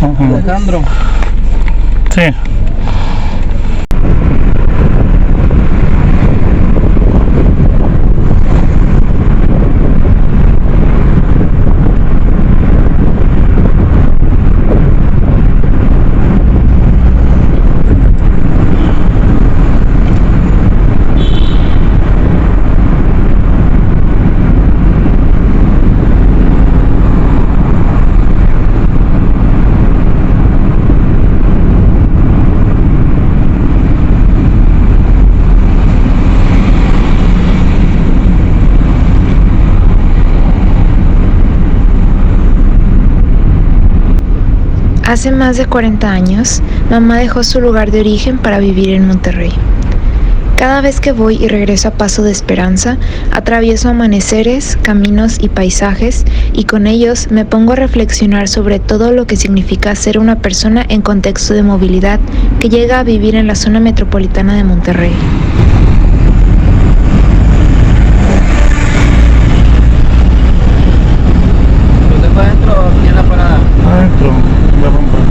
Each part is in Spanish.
Alejandro. Sí. Hace más de 40 años, mamá dejó su lugar de origen para vivir en Monterrey. Cada vez que voy y regreso a Paso de Esperanza, atravieso amaneceres, caminos y paisajes, y con ellos me pongo a reflexionar sobre todo lo que significa ser una persona en contexto de movilidad que llega a vivir en la zona metropolitana de Monterrey. ¿Usted fue adentro o aquí en la parada? Adentro, voy a romper.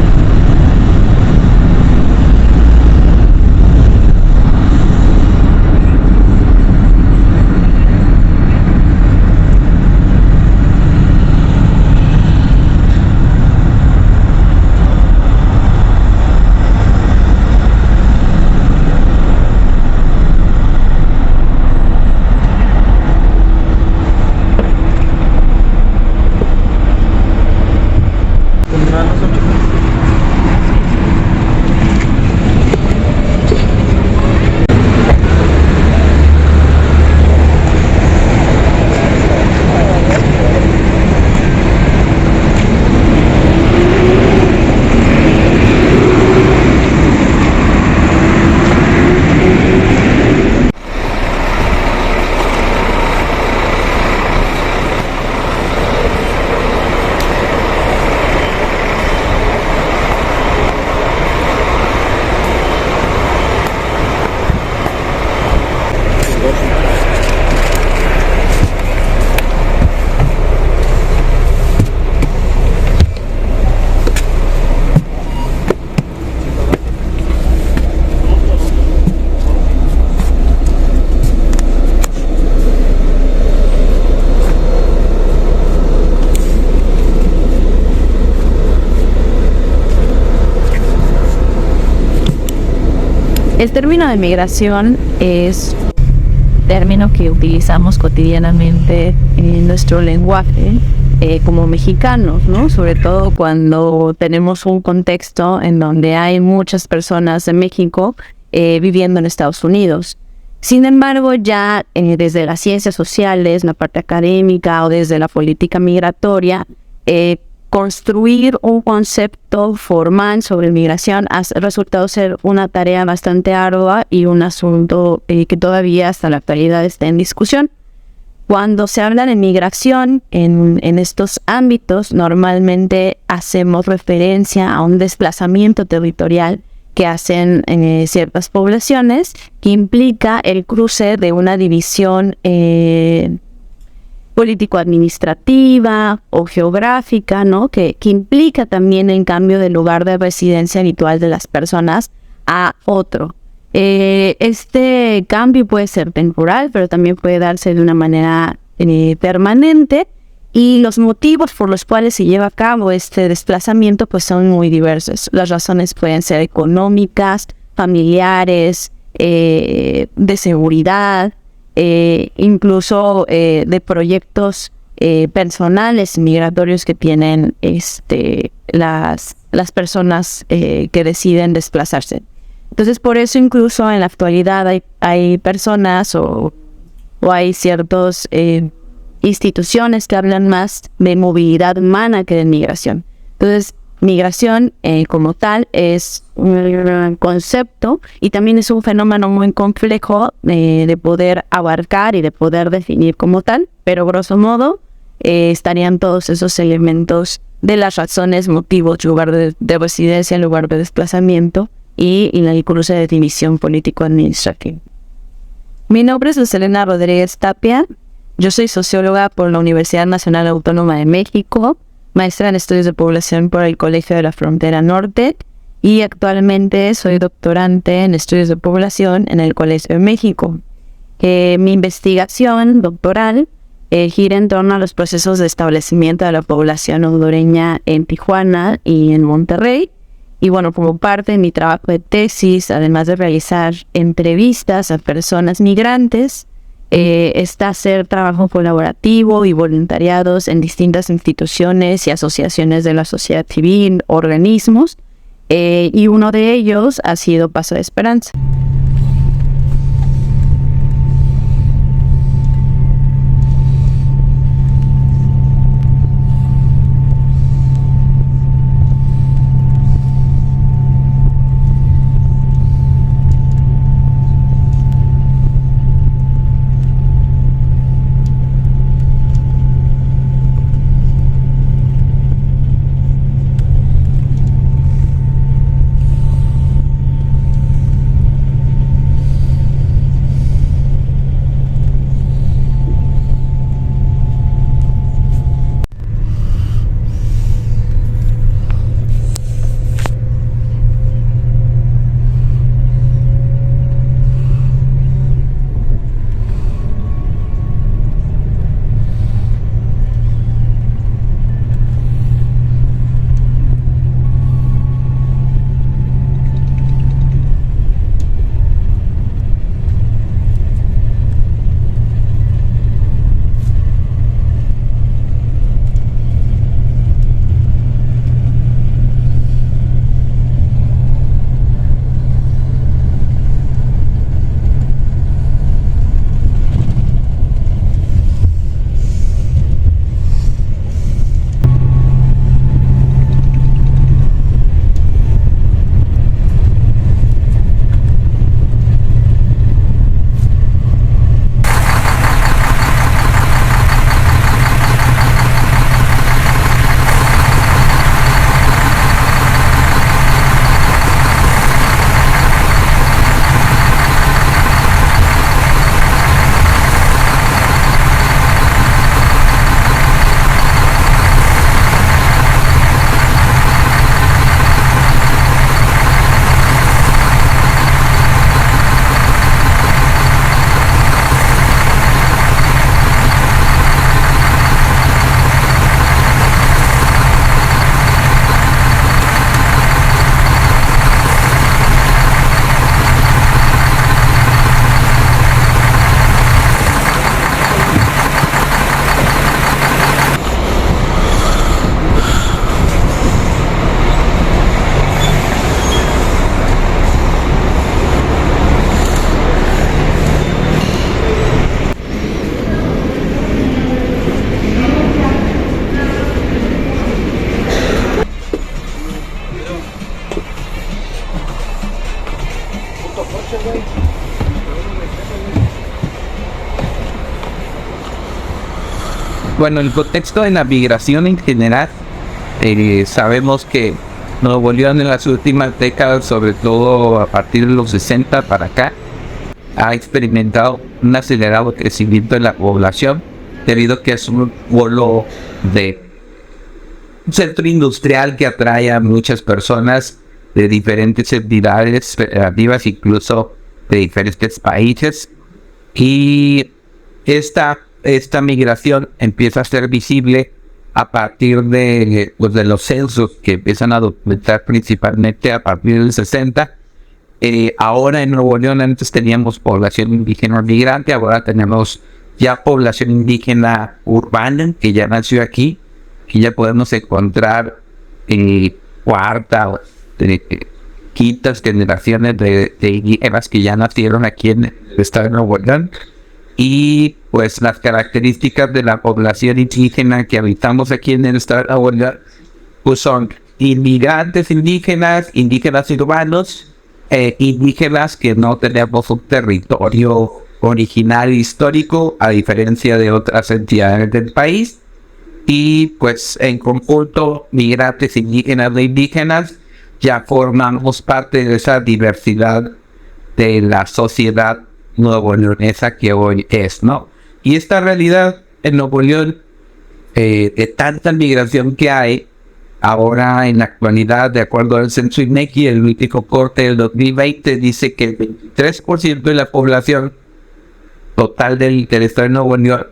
Entrar a las 8. El término de migración es un término que utilizamos cotidianamente en nuestro lenguaje como mexicanos, ¿no? Sobre todo cuando tenemos un contexto en donde hay muchas personas de México viviendo en Estados Unidos. Sin embargo, ya desde las ciencias sociales, la parte académica o desde la política migratoria, construir un concepto formal sobre migración ha resultado ser una tarea bastante ardua y un asunto que todavía hasta la actualidad está en discusión. Cuando se habla de migración en estos ámbitos, normalmente hacemos referencia a un desplazamiento territorial que hacen ciertas poblaciones, que implica el cruce de una división político-administrativa o geográfica, ¿no? Que implica también el cambio del lugar de residencia habitual de las personas a otro. Este cambio puede ser temporal, pero también puede darse de una manera permanente, y los motivos por los cuales se lleva a cabo este desplazamiento pues son muy diversos. Las razones pueden ser económicas, familiares, de seguridad, incluso de proyectos personales migratorios que tienen las personas que deciden desplazarse. Entonces, por eso incluso en la actualidad hay personas o hay ciertas instituciones que hablan más de movilidad humana que de migración. Entonces, migración como tal es un concepto y también es un fenómeno muy complejo de poder abarcar y de poder definir como tal, pero grosso modo estarían todos esos elementos de las razones, motivos, lugar de residencia, lugar de desplazamiento y el cruce de división político-administrativa. Mi nombre es Lucelena Rodríguez Tapia. Yo soy socióloga por la Universidad Nacional Autónoma de México. maestra en estudios de población por el Colegio de la Frontera Norte y actualmente soy doctorante en estudios de población en el Colegio de México. Mi investigación doctoral gira en torno a los procesos de establecimiento de la población hondureña en Tijuana y en Monterrey. Y bueno, como parte de mi trabajo de tesis, además de realizar entrevistas a personas migrantes, está hacer trabajo colaborativo y voluntariados en distintas instituciones y asociaciones de la sociedad civil, organismos, y uno de ellos ha sido Paso de Esperanza. Bueno, el contexto de la migración en general, sabemos que Nuevo León en las últimas décadas, sobre todo a partir de los 60 para acá, ha experimentado un acelerado crecimiento de la población debido a que es un polo de un centro industrial que atrae a muchas personas de diferentes entidades federativas, incluso de diferentes países, y esta migración empieza a ser visible a partir de los censos que empiezan a documentar principalmente a partir del 60. Ahora en Nuevo León antes teníamos población indígena migrante, ahora tenemos ya población indígena urbana que ya nació aquí, que ya podemos encontrar cuarta o quintas generaciones de indígenas que ya nacieron aquí en el estado de Nuevo León. Y pues las características de la población indígena que habitamos aquí en el estado de Nuevo León pues son inmigrantes indígenas urbanos, indígenas que no tenemos un territorio original histórico a diferencia de otras entidades del país, y pues en conjunto migrantes indígenas e indígenas ya formamos parte de esa diversidad de la sociedad nuevo leonesa que hoy es, ¿no? Y esta realidad en Nuevo León de tanta migración que hay. Ahora, en la actualidad, de acuerdo al censo INEGI, el último corte del 2020 dice que el 23% de la población total del estado de Nuevo León,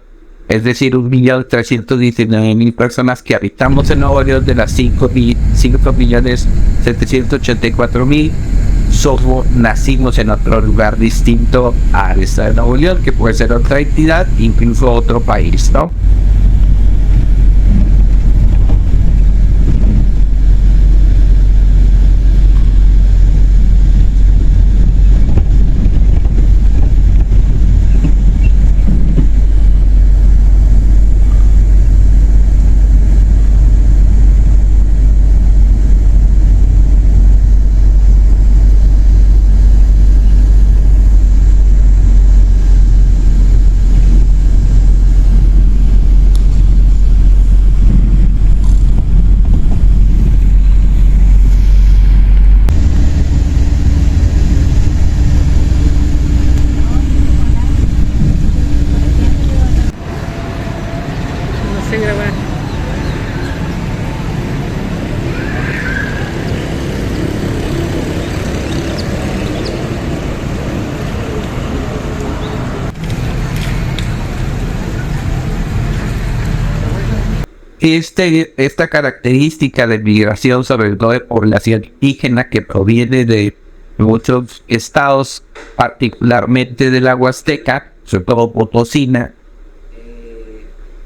es decir, 1.319.000 personas que habitamos en Nuevo León, de las 5.784.000, nacimos en otro lugar distinto al estado de Nuevo León, que puede ser otra entidad, incluso otro país, ¿no? No sé grabar. Esta característica de migración, sobre todo de población indígena que proviene de muchos estados, particularmente de la Huasteca, sobre todo Potosina,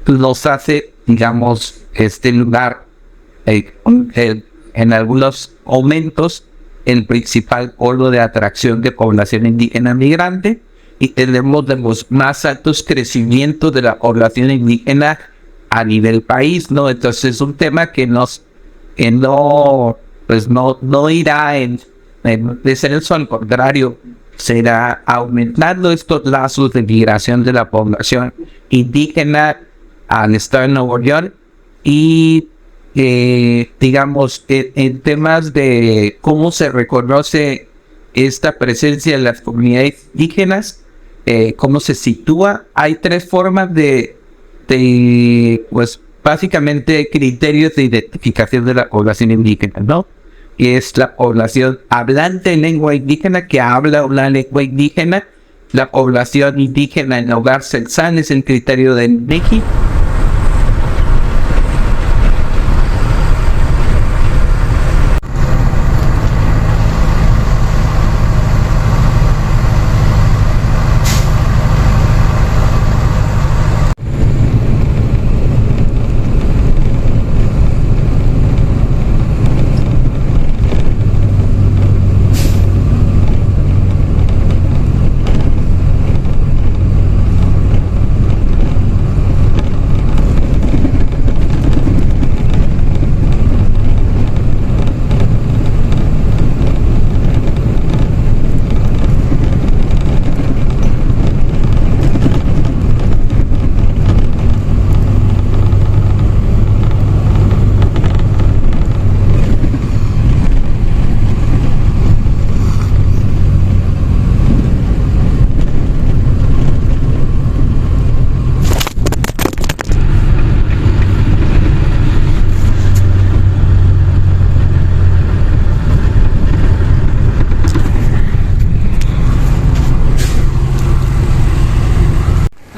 nos hace, digamos, este lugar, en algunos momentos, el principal polo de atracción de población indígena migrante, y tenemos de los más altos crecimientos de la población indígena a nivel país, ¿no? Entonces es un tema que no irá en descenso, al contrario, será aumentando estos lazos de migración de la población indígena al estado de Nuevo León. Y digamos, en temas de cómo se reconoce esta presencia de las comunidades indígenas, cómo se sitúa, hay tres formas pues básicamente criterios de identificación de la población indígena, ¿no? Y es la población hablante en lengua indígena, que habla una lengua indígena, la población indígena en hogar censal, es el criterio del INEGI.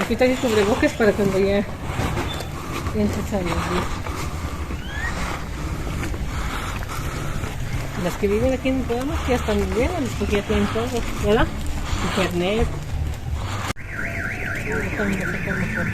Quita el cubrebocas para cuando ya entres a los días. Las que viven aquí en Puebla ya están bien, porque ya tienen todo, ¿verdad? Internet. También lo sacan mejor.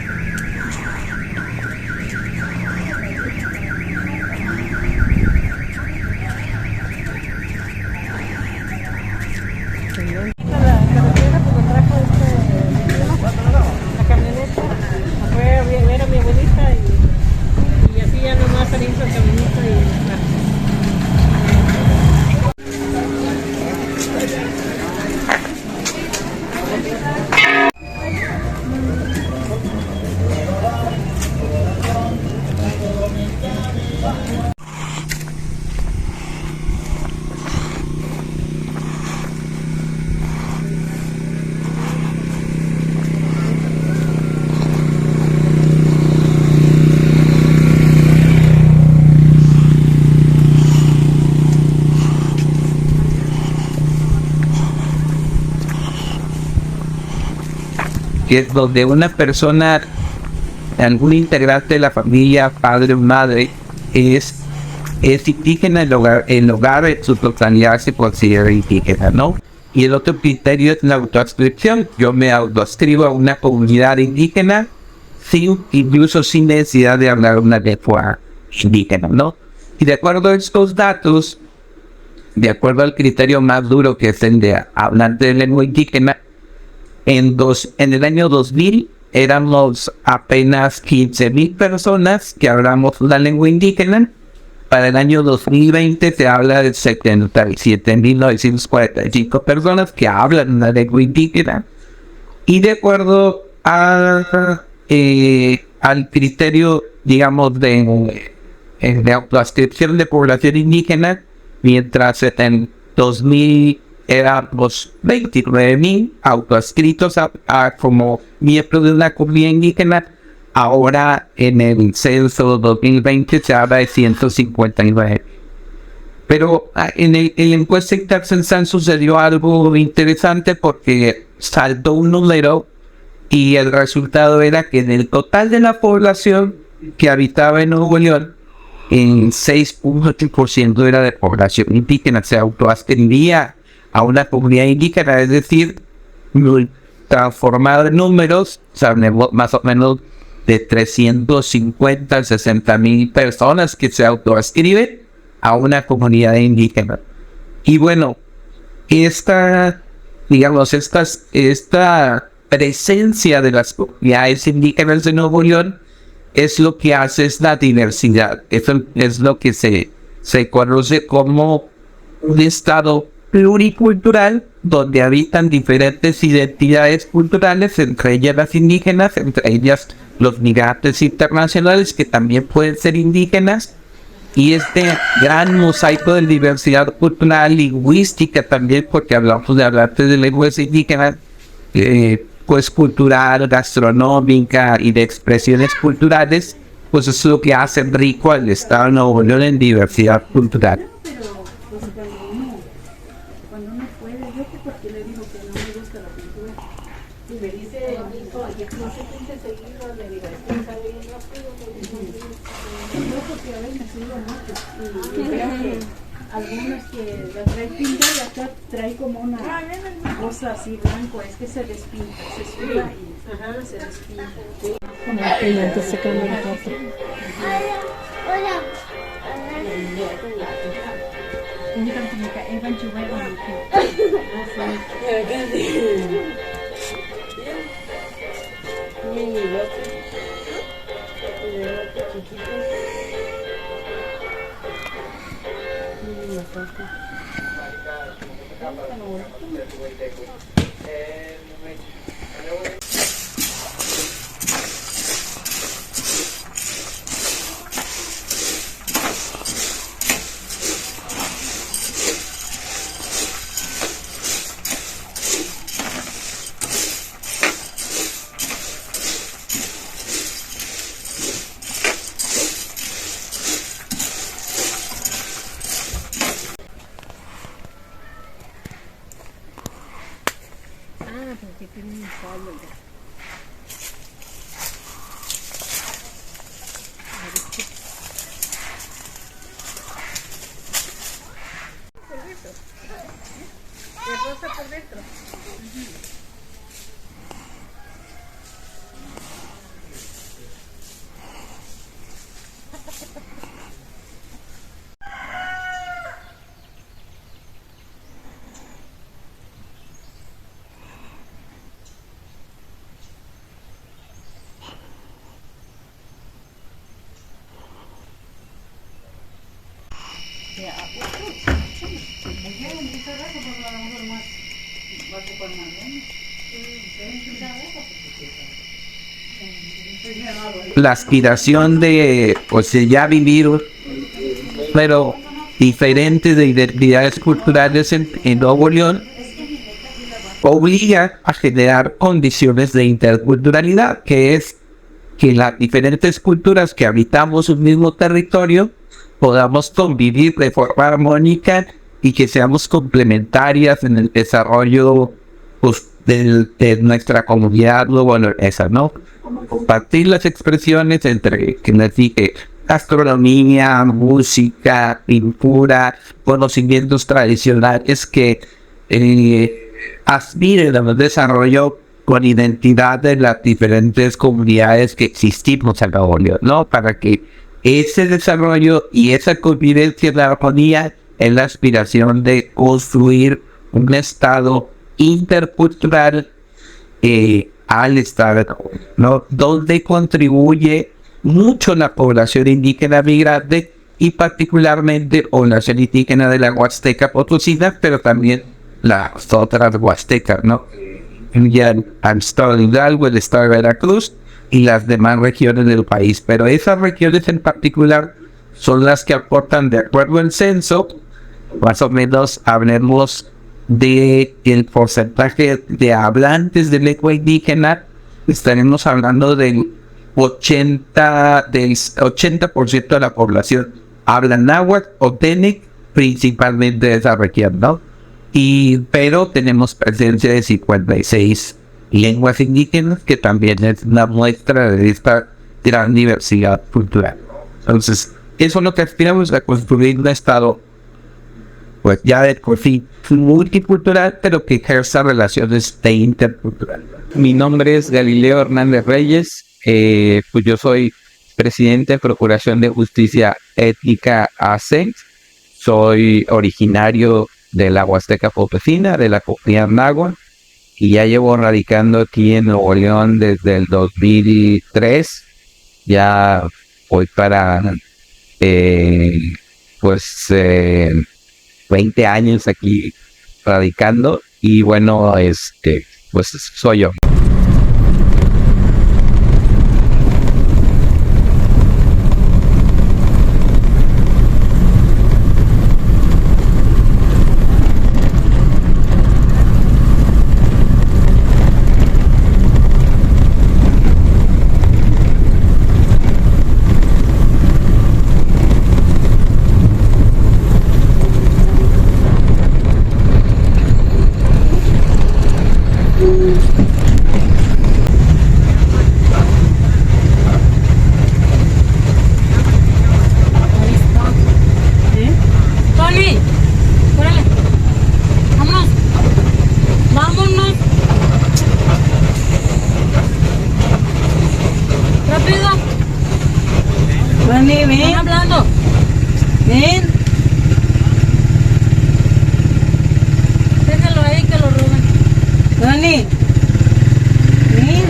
que es donde una persona, algún integrante de la familia, padre o madre, es indígena, el hogar en su totalidad se considera indígena, ¿no? Y el otro criterio es la autoadscripción. Yo me autoadscribo a una comunidad indígena, incluso sin necesidad de hablar una lengua indígena, ¿no? Y de acuerdo a estos datos, de acuerdo al criterio más duro que es el de hablante de lengua indígena, en el año 2000 éramos apenas 15,000 personas que hablamos la lengua indígena. Para el año 2020 se habla de 77,945 personas que hablan la lengua indígena. Y de acuerdo al criterio, digamos, de autoadscripción de población indígena, mientras en 2000 éramos 29,000 autoadscritos como miembros de una comunidad indígena, ahora en el censo 2020 se habla de 159. Pero en la encuesta intercensal sucedió algo interesante porque saltó un número y el resultado era que en el total de la población que habitaba en Nuevo León, en 6,8% era de población indígena, se autoadscribía a una comunidad indígena, es decir, transformado en números, sabemos más o menos de 350 a 60,000 personas que se autoadscriben a una comunidad indígena. Y bueno, esta presencia de las comunidades indígenas de Nuevo León es lo que hace es la diversidad. Eso es lo que se conoce como un estado pluricultural donde habitan diferentes identidades culturales, entre ellas las indígenas, entre ellas los migrantes internacionales que también pueden ser indígenas, y este gran mosaico de diversidad cultural, lingüística también, porque hablamos de hablantes de lenguas indígenas, pues cultural, gastronómica y de expresiones culturales, pues es lo que hace rico al estado de Nuevo León en diversidad cultural. Algunas que la trae pinta y acá trae como una cosa así blanco, es que se despinta, se suda y se despinta. Entonces se cambia la foto. Porque tiene un palo ya. ¿Qué rosa por dentro? La aspiración de, pues, ya vivir, pero diferentes de identidades culturales en Nuevo León, obliga a generar condiciones de interculturalidad, que es que las diferentes culturas que habitamos un mismo territorio podamos convivir de forma armónica y que seamos complementarias en el desarrollo, pues, de nuestra comunidad luego esa, ¿no? Compartir las expresiones entre, que les dije, gastronomía, música, pintura, conocimientos tradicionales que aspiren al desarrollo con identidad de las diferentes comunidades que existimos en Nuevo León, ¿no? Para que ese desarrollo y esa convivencia de la armonía es la aspiración de construir un estado intercultural al estado, ¿no? Donde contribuye mucho la población indígena migrante y particularmente población indígena de la Huasteca Potosina, pero también las otras huastecas, ¿no? Ya al estado de Hidalgo, el estado de Veracruz y las demás regiones del país. Pero esas regiones en particular son las que aportan, de acuerdo al censo, más o menos hablemos de el porcentaje de hablantes de lengua indígena, estaremos hablando del 80% de la población habla náhuatl o ténec, principalmente de esa región, ¿no? Pero tenemos presencia de 56 lenguas indígenas, que también es una muestra de esta gran diversidad cultural. Entonces, eso es lo que aspiramos, a construir un estado, pues ya de por fin multicultural, pero que ejerza relaciones de intercultural. Mi nombre es Galileo Hernández Reyes, pues yo soy presidente de Procuración de Justicia Étnica ACE, soy originario de la Huasteca Potosina, de la comunidad náhuatl, y ya llevo radicando aquí en Nuevo León desde el 2003, ya voy para 20 años aquí radicando, y bueno, pues soy yo. Ven hablando. Ven. Déjalo ahí que lo roben. Dani. Ven.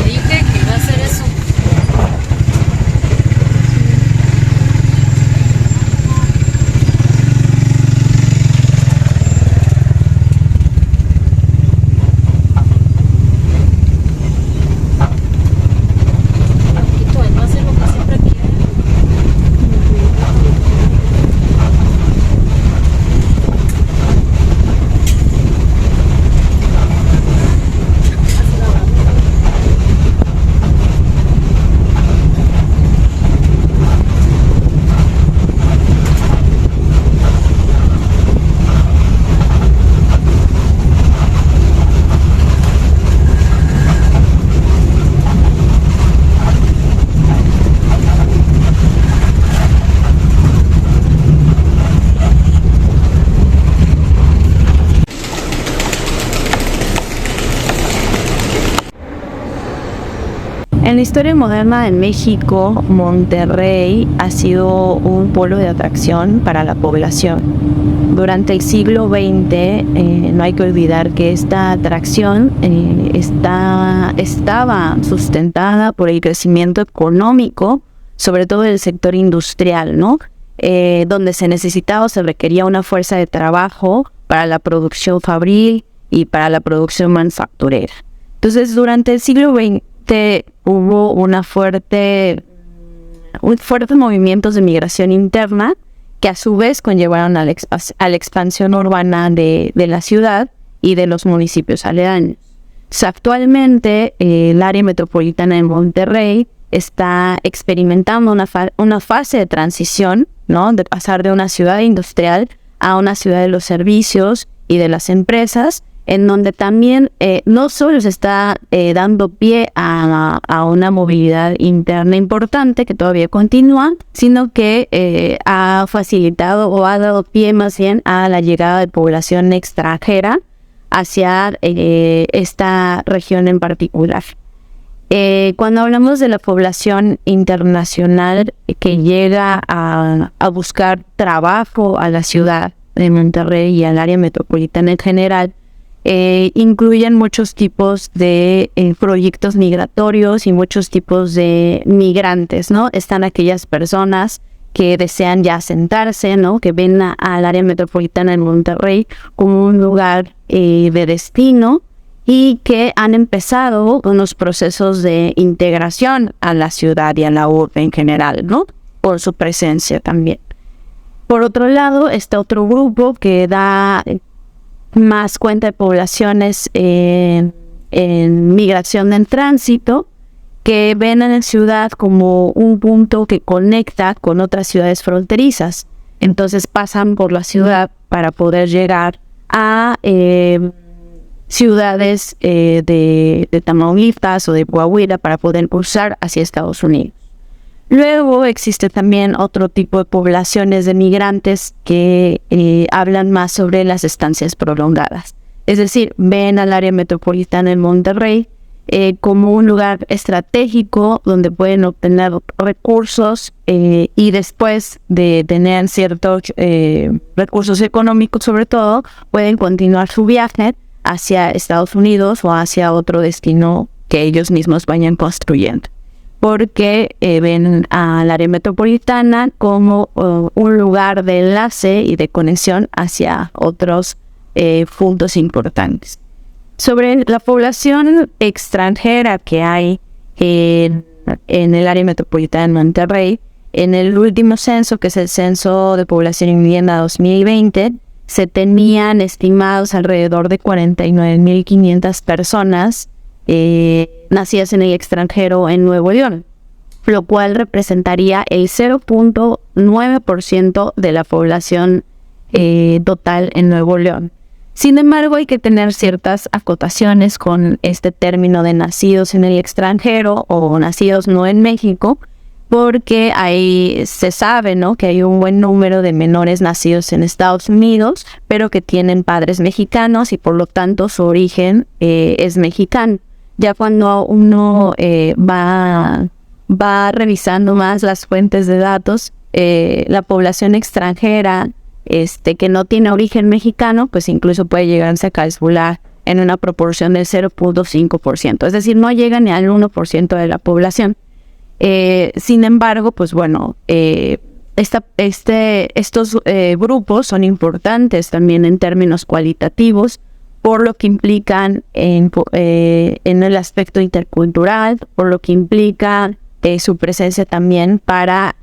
Dije que iba a hacer eso. En la historia moderna en México, Monterrey ha sido un polo de atracción para la población. Durante el siglo XX, no hay que olvidar que esta atracción estaba sustentada por el crecimiento económico, sobre todo del sector industrial, ¿no? Donde se necesitaba o se requería una fuerza de trabajo para la producción fabril y para la producción manufacturera. Entonces, durante el siglo XX, hubo fuertes movimientos de migración interna que a su vez conllevaron a la expansión urbana de la ciudad y de los municipios aledaños. Entonces, actualmente el área metropolitana de Monterrey está experimentando una fase de transición, ¿no? De pasar de una ciudad industrial a una ciudad de los servicios y de las empresas, en donde también no solo se está dando pie a una movilidad interna importante que todavía continúa, sino que ha facilitado o ha dado pie más bien a la llegada de población extranjera hacia esta región en particular. Cuando hablamos de la población internacional que llega a buscar trabajo a la ciudad de Monterrey y al área metropolitana en general, incluyen muchos tipos de proyectos migratorios y muchos tipos de migrantes, ¿no? Están aquellas personas que desean ya asentarse, ¿no? Que ven al área metropolitana de Monterrey como un lugar de destino y que han empezado unos procesos de integración a la ciudad y a la urbe en general, ¿no? Por su presencia también. Por otro lado, está otro grupo que da más cuenta de poblaciones en migración en tránsito, que ven a la ciudad como un punto que conecta con otras ciudades fronterizas. Entonces pasan por la ciudad para poder llegar a ciudades de Tamaulipas o de Coahuila para poder cruzar hacia Estados Unidos. Luego existe también otro tipo de poblaciones de migrantes que hablan más sobre las estancias prolongadas. Es decir, ven al área metropolitana de Monterrey como un lugar estratégico donde pueden obtener recursos y después de tener ciertos recursos económicos sobre todo, pueden continuar su viaje hacia Estados Unidos o hacia otro destino que ellos mismos vayan construyendo, porque ven al área metropolitana como un lugar de enlace y de conexión hacia otros puntos importantes. Sobre la población extranjera que hay en el área metropolitana de Monterrey, en el último censo, que es el Censo de Población y Vivienda 2020, se tenían estimados alrededor de 49.500 personas nacidas en el extranjero en Nuevo León, lo cual representaría el 0.9% de la población total en Nuevo León. Sin embargo, hay que tener ciertas acotaciones con este término de nacidos en el extranjero o nacidos no en México, porque ahí se sabe, ¿no?, que hay un buen número de menores nacidos en Estados Unidos, pero que tienen padres mexicanos y por lo tanto su origen es mexicano. Ya cuando uno va revisando más las fuentes de datos, la población extranjera que no tiene origen mexicano, pues incluso puede llegarse a calcular en una proporción del 0.5%, es decir, no llega ni al 1% de la población. Sin embargo, pues bueno, estos grupos son importantes también en términos cualitativos, por lo que implican en el aspecto intercultural, por lo que implica su presencia también para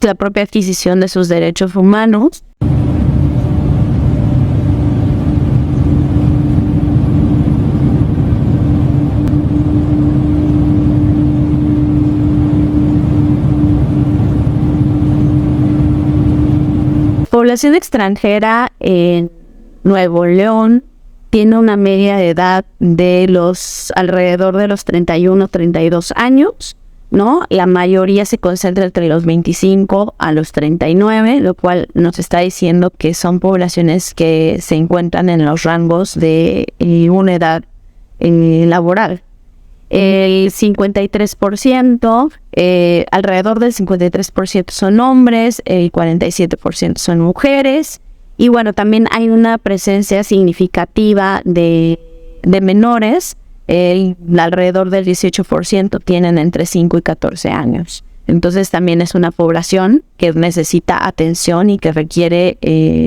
la propia adquisición de sus derechos humanos. Población extranjera en Nuevo León tiene una media de edad de alrededor de los 31, 32 años, ¿no? La mayoría se concentra entre los 25 a los 39, lo cual nos está diciendo que son poblaciones que se encuentran en los rangos de una edad laboral. El 53%, alrededor del 53% son hombres, el 47% son mujeres, y bueno, también hay una presencia significativa de menores. Alrededor del 18% tienen entre 5 y 14 años. Entonces también es una población que necesita atención y que requiere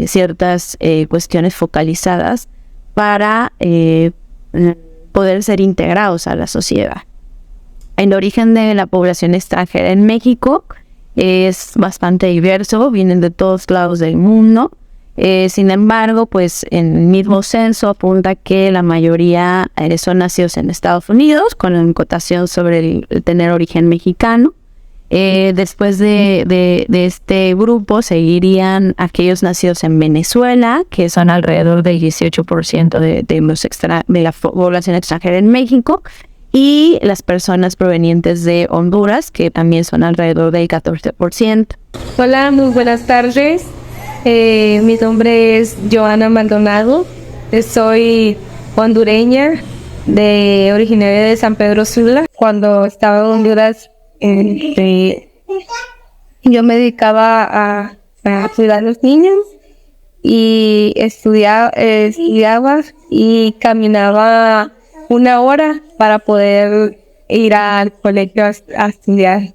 ciertas cuestiones focalizadas para poder ser integrados a la sociedad. El origen de la población extranjera en México es bastante diverso, vienen de todos lados del mundo. Sin embargo, pues en el mismo censo apunta que la mayoría son nacidos en Estados Unidos, con la acotación sobre el tener origen mexicano. Después de este grupo seguirían aquellos nacidos en Venezuela, que son alrededor del 18% de la población extranjera en México, y las personas provenientes de Honduras, que también son alrededor del 14%. Hola, muy buenas tardes. Mi nombre es Joana Maldonado. Soy hondureña, originaria de San Pedro Sula. Cuando estaba en Honduras, yo me dedicaba a cuidar a los niños y estudiaba y caminaba 1 hora para poder ir al colegio a estudiar.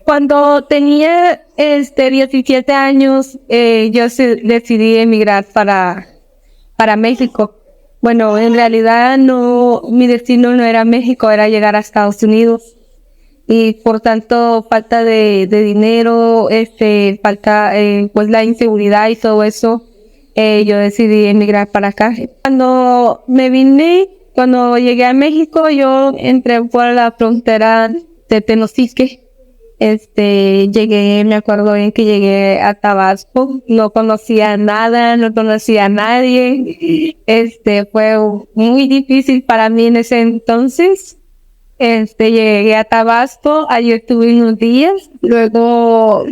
Cuando tenía 17 años, yo decidí emigrar para México. Bueno, en realidad mi destino no era México, era llegar a Estados Unidos. Y por tanto, falta de dinero, falta pues la inseguridad y todo eso, yo decidí emigrar para acá. Cuando llegué a México, yo entré por la frontera de Tenosique. Me acuerdo bien que llegué a Tabasco, no conocía nada, no conocía a nadie. Fue muy difícil para mí en ese entonces. Llegué a Tabasco, allí estuve unos días, luego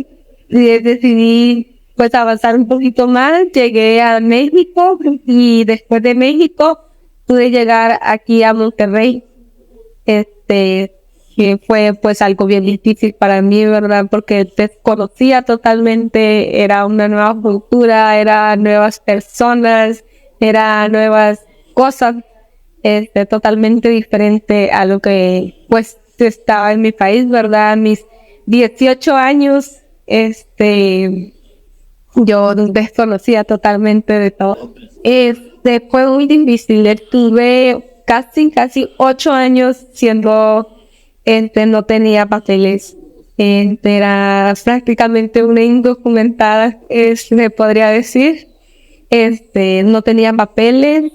decidí pues avanzar un poquito más, llegué a México y después de México pude llegar aquí a Monterrey, que fue pues algo bien difícil para mí, ¿verdad? Porque desconocía totalmente, era una nueva cultura, eran nuevas personas, eran nuevas cosas. Totalmente diferente a lo que pues estaba en mi país, ¿verdad? Mis 18 años, yo desconocía totalmente de todo. Fue muy difícil, estuve casi 8 años siendo, no tenía papeles, era prácticamente una indocumentada, se podría decir, no tenía papeles.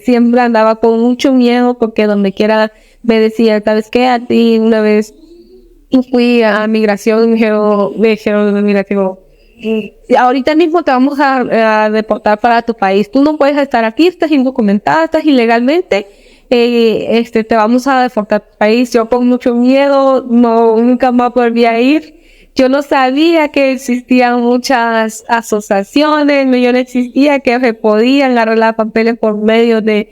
Siempre andaba con mucho miedo porque donde quiera me decía, ¿sabes qué? A ti una vez fui a migración, me dijeron migración, ahorita mismo te vamos a deportar para tu país, tú no puedes estar aquí, estás indocumentada, estás ilegalmente, te vamos a deportar a tu país. Yo con mucho miedo, nunca más volví a ir. Yo no sabía que existían muchas asociaciones, yo no existía que se podían arreglar papeles por medio de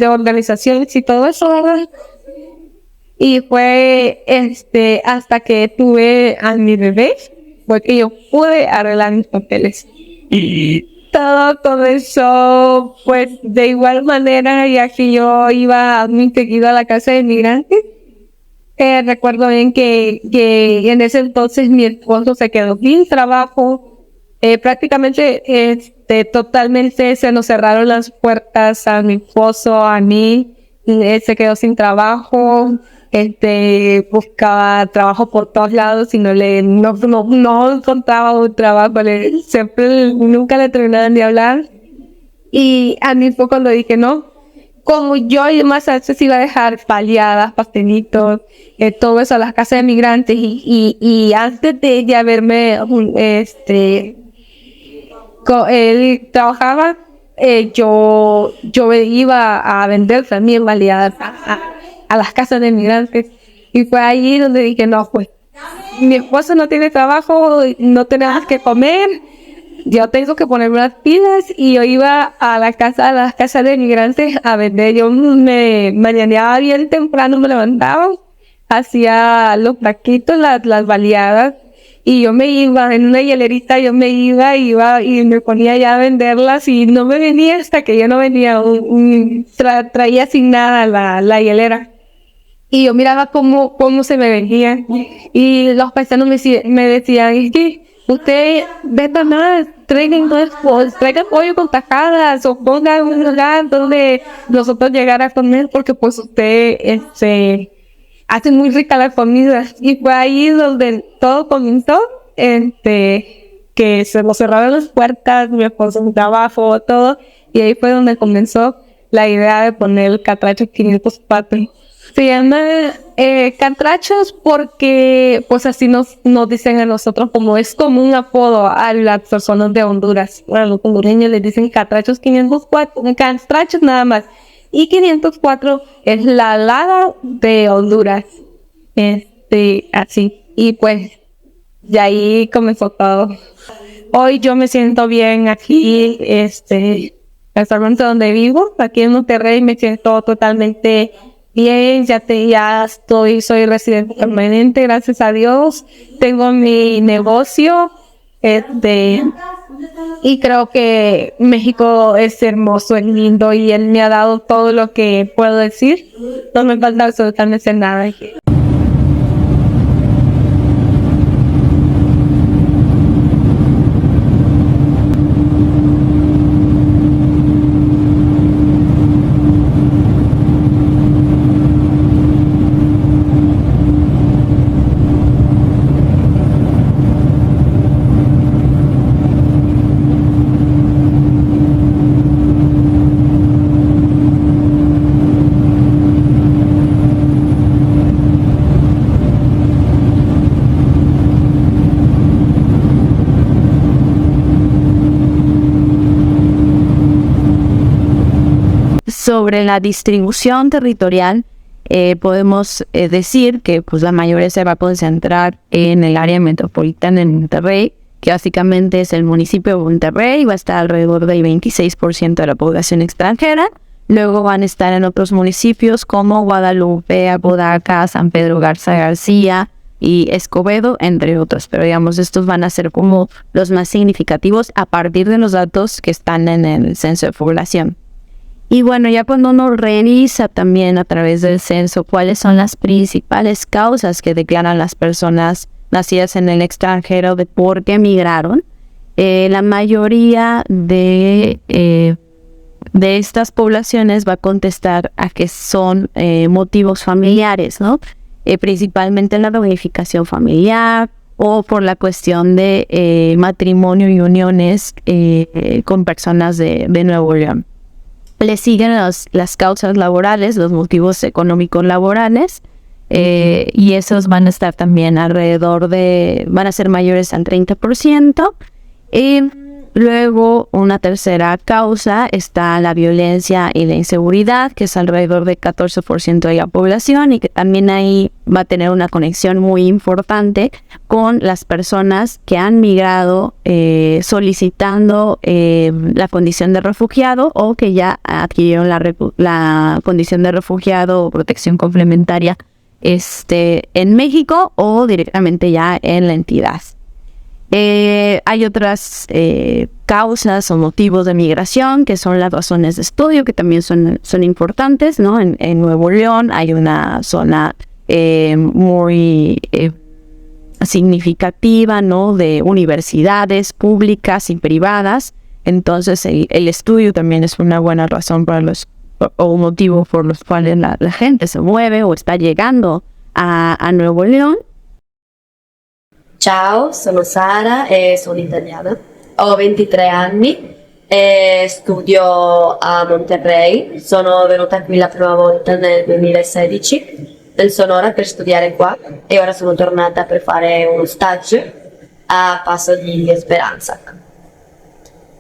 organizaciones y todo eso, ¿verdad? Y fue hasta que tuve a mi bebé, fue que yo pude arreglar mis papeles. Y todo comenzó pues de igual manera, ya que yo iba muy seguido a la casa de migrantes. Recuerdo bien que en ese entonces mi esposo se quedó sin trabajo. Prácticamente totalmente se nos cerraron las puertas a mi esposo, a mí. Él se quedó sin trabajo. Buscaba trabajo por todos lados y no encontraba un trabajo. Nunca le terminaban de hablar. Y a mí fue cuando dije no. Como yo más antes iba a dejar paliadas, pastelitos, todo eso a las casas de migrantes y antes de ella verme, él trabajaba, yo iba a vender también baleadas a las casas de migrantes y fue allí donde dije no, pues mi esposo no tiene trabajo, no tenemos que comer. Yo tengo que ponerme las pilas y yo iba a las casas de migrantes a vender. Yo me mañaneaba bien temprano, me levantaba, hacía los taquitos, las baleadas y yo me iba en una hielerita, iba y me ponía ya a venderlas y no me venía hasta que yo no venía, traía sin nada la hielera. Y yo miraba cómo se me vendía y los paisanos me decían, es que usted venda más, traigan pollo con tajadas o pongan un lugar donde nosotros llegar a comer porque pues usted hace muy rica la comida. Y fue ahí donde todo comenzó, que se nos cerraron las puertas, mi esposo, mi trabajo, todo, y ahí fue donde comenzó la idea de poner el catracho 504. Se llama Catrachos porque pues así nos dicen a nosotros, como es como un apodo a las personas de Honduras. Bueno, los hondureños les dicen Catrachos 504, Catrachos nada más. Y 504 es la alada de Honduras. Así. Y pues de ahí comenzó todo. Hoy yo me siento bien aquí, actualmente donde vivo, aquí en Monterrey me siento totalmente bien, soy residente permanente, gracias a Dios. Tengo mi negocio, y creo que México es hermoso, es lindo y él me ha dado todo lo que puedo decir. No me falta absolutamente nada. Sobre la distribución territorial, podemos decir que pues, la mayoría se va a concentrar en el área metropolitana de Monterrey, que básicamente es el municipio de Monterrey, va a estar alrededor del 26% de la población extranjera. Luego van a estar en otros municipios como Guadalupe, Apodaca, San Pedro Garza García y Escobedo, entre otros. Pero digamos, estos van a ser como los más significativos a partir de los datos que están en el censo de población. Y bueno, ya cuando uno revisa también a través del censo cuáles son las principales causas que declaran las personas nacidas en el extranjero de por qué emigraron, la mayoría de estas poblaciones va a contestar a que son motivos familiares, ¿no? Principalmente la reunificación familiar o por la cuestión de matrimonio y uniones con personas de Nuevo León. Le siguen las causas laborales, los motivos económicos laborales, y esos van a estar también van a ser mayores al 30%. Y luego una tercera causa está la violencia y la inseguridad, que es alrededor del 14% de la población y que también ahí va a tener una conexión muy importante con las personas que han migrado solicitando la condición de refugiado o que ya adquirieron la condición de refugiado o protección complementaria en México o directamente ya en la entidad. Hay otras causas o motivos de migración que son las razones de estudio, que también son importantes, ¿no? En Nuevo León hay una zona muy significativa, ¿no? De universidades públicas y privadas. Entonces el estudio también es una buena razón o motivo por los cuales la gente se mueve o está llegando a Nuevo León. Ciao, sono Sara e sono italiana. Ho 23 anni, studio a Monterrey. Sono venuta qui la prima volta nel 2016 nel Sonora per studiare qua e ora sono tornata per fare uno stage a Paso di Esperanza.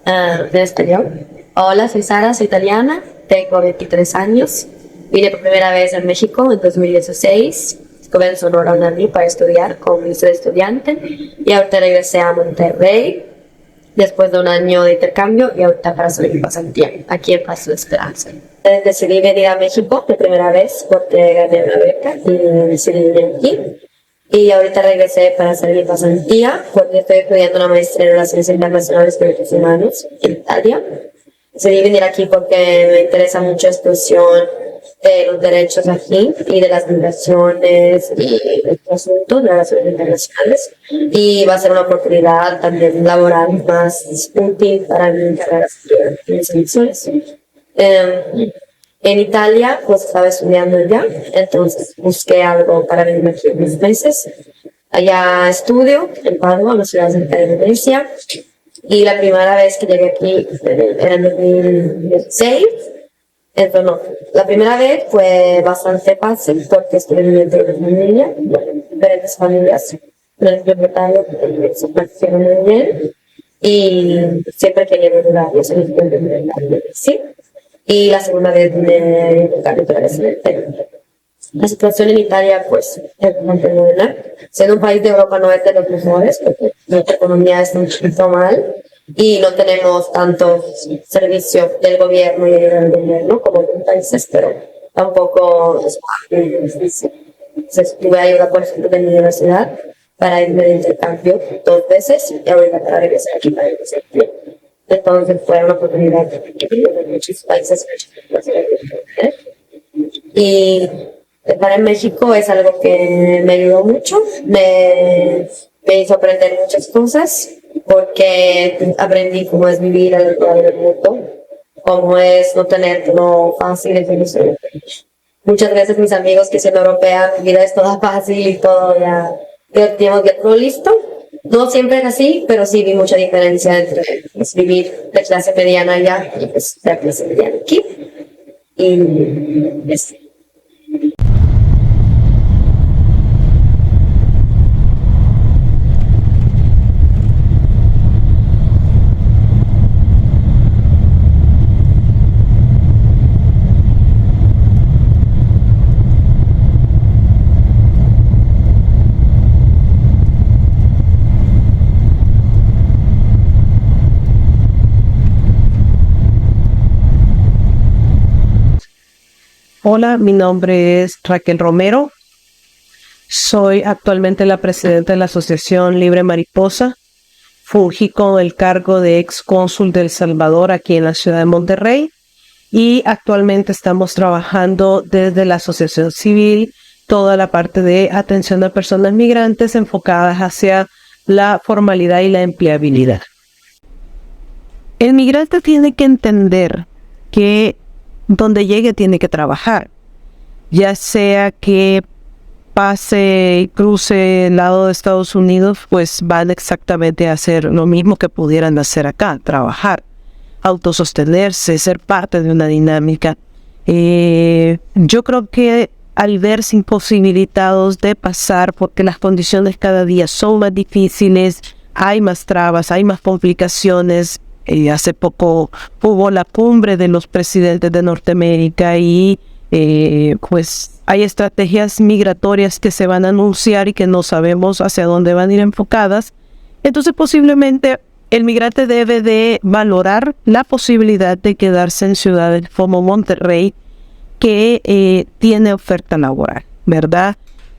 En español. Hola, soy Sara, soy italiana, tengo 23 años. Vine por primera vez a México en 2016. Estuve en Sonora un año para estudiar como visa de estudiante y ahorita regresé a Monterrey después de un año de intercambio y ahorita para hacer mi pasantía aquí en Paso de Esperanza. Decidí venir a México por primera vez porque gané una beca y decidí venir aquí. Y ahorita regresé para hacer mi pasantía porque estoy estudiando una maestría en Relaciones Internacionales y Derechos Humanos en Italia. Decidí venir aquí porque me interesa mucho esta cuestión de los derechos aquí y de las migraciones y estos asuntos de las relaciones internacionales, y va a ser una oportunidad también laboral más útil para mi carrera en mis elecciones. En Italia pues estaba estudiando ya, entonces busqué algo para venir aquí unos meses. Allá estudio en Padua, en la ciudad cerca de Venecia, y la primera vez que llegué aquí era en 2016. Entonces, no. La primera vez fue bastante fácil porque estuve viviendo con mi familia, diferentes familias. El propietario se pareció muy bien y siempre quería mejorar. Yo soy sí. Y la segunda vez me tocaron otra vez. La situación en Italia, pues, es bastante buena. Siendo un país de Europa no es de los mejores, porque nuestra economía está un poquito mal y no tenemos tanto servicio del gobierno y del gobierno como en otros países, pero tampoco es muy difícil. Entonces, tuve ayuda, por ejemplo, de mi universidad para irme de intercambio 2 veces y ahorita para regresar aquí para regresar. Entonces, fue una oportunidad de muchos países. Y estar en México es algo que me ayudó mucho, me hizo aprender muchas cosas, porque aprendí cómo es vivir al otro lado del mundo, cómo es no tener todo fácil en Venezuela. Muchas veces mis amigos que siendo europea, mi vida es toda fácil y todo ya tenemos ya todo listo. No siempre es así, pero sí vi mucha diferencia entre pues, vivir de clase mediana allá y pues, de clase mediana aquí. Y es Hola, mi nombre es Raquel Romero. Soy actualmente la presidenta de la Asociación Libre Mariposa. Fungí con el cargo de ex cónsul de El Salvador aquí en la ciudad de Monterrey y actualmente estamos trabajando desde la Asociación Civil toda la parte de atención a personas migrantes enfocadas hacia la formalidad y la empleabilidad. El migrante tiene que entender que donde llegue tiene que trabajar, ya sea que pase y cruce el lado de Estados Unidos, pues van exactamente a hacer lo mismo que pudieran hacer acá, trabajar, autosostenerse, ser parte de una dinámica. Yo creo que al verse imposibilitados de pasar porque las condiciones cada día son más difíciles, hay más trabas, hay más complicaciones. Hace poco hubo la cumbre de los presidentes de Norteamérica y pues hay estrategias migratorias que se van a anunciar y que no sabemos hacia dónde van a ir enfocadas. Entonces posiblemente el migrante debe de valorar la posibilidad de quedarse en ciudades como Monterrey que tiene oferta laboral, ¿verdad?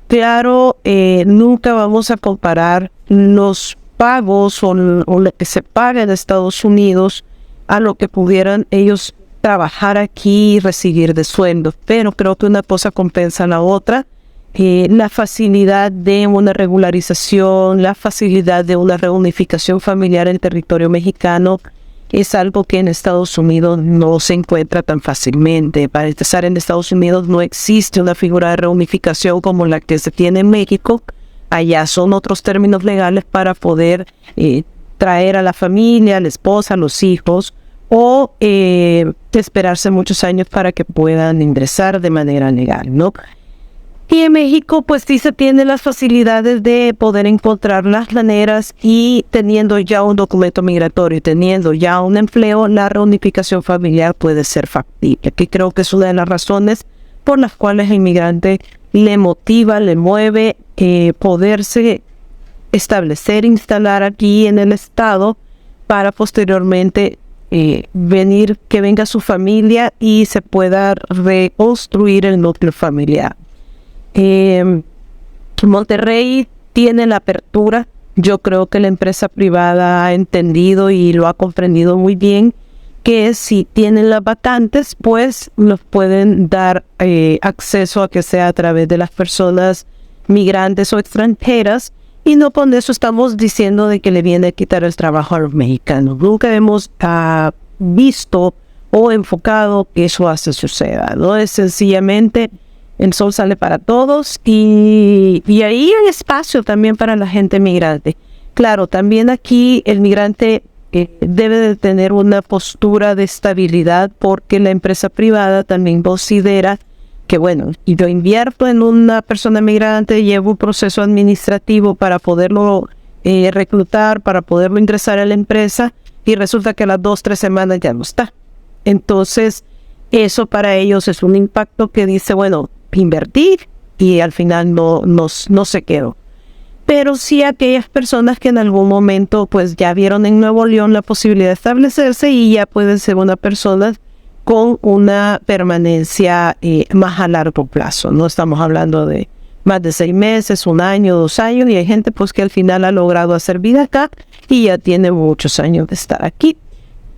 Claro, nunca vamos a comparar los pagos o lo que se paga en Estados Unidos a lo que pudieran ellos trabajar aquí y recibir de sueldo, pero creo que una cosa compensa a la otra. La facilidad de una regularización, la facilidad de una reunificación familiar en territorio mexicano es algo que en Estados Unidos no se encuentra tan fácilmente. Para empezar, en Estados Unidos no existe una figura de reunificación como la que se tiene en México. Allá son otros términos legales para poder traer a la familia, a la esposa, a los hijos, o esperarse muchos años para que puedan ingresar de manera legal, ¿no? Y en México, pues sí se tienen las facilidades de poder encontrar las maneras y teniendo ya un documento migratorio, teniendo ya un empleo, la reunificación familiar puede ser factible, que creo que es una de las razones por las cuales el inmigrante le motiva, le mueve poderse establecer, instalar aquí en el estado para posteriormente venir, que venga su familia y se pueda reconstruir el núcleo familiar. Monterrey tiene la apertura. Yo creo que la empresa privada ha entendido y lo ha comprendido muy bien, que si tienen las vacantes, pues los pueden dar acceso a que sea a través de las personas migrantes o extranjeras, y no con eso estamos diciendo de que le viene a quitar el trabajo a los mexicanos. Nunca hemos visto o enfocado que eso suceda, ¿no? Es sencillamente el sol sale para todos y ahí hay espacio también para la gente migrante. Claro, también aquí el migrante debe de tener una postura de estabilidad, porque la empresa privada también considera que, bueno, yo invierto en una persona migrante, llevo un proceso administrativo para poderlo reclutar, para poderlo ingresar a la empresa, y resulta que a las 2-3 semanas ya no está. Entonces, eso para ellos es un impacto que dice, bueno, invertí y al final no se quedó. Pero sí aquellas personas que en algún momento pues ya vieron en Nuevo León la posibilidad de establecerse y ya pueden ser una persona con una permanencia más a largo plazo. No estamos hablando de más de 6 meses, 1 año, 2 años, y hay gente pues que al final ha logrado hacer vida acá y ya tiene muchos años de estar aquí.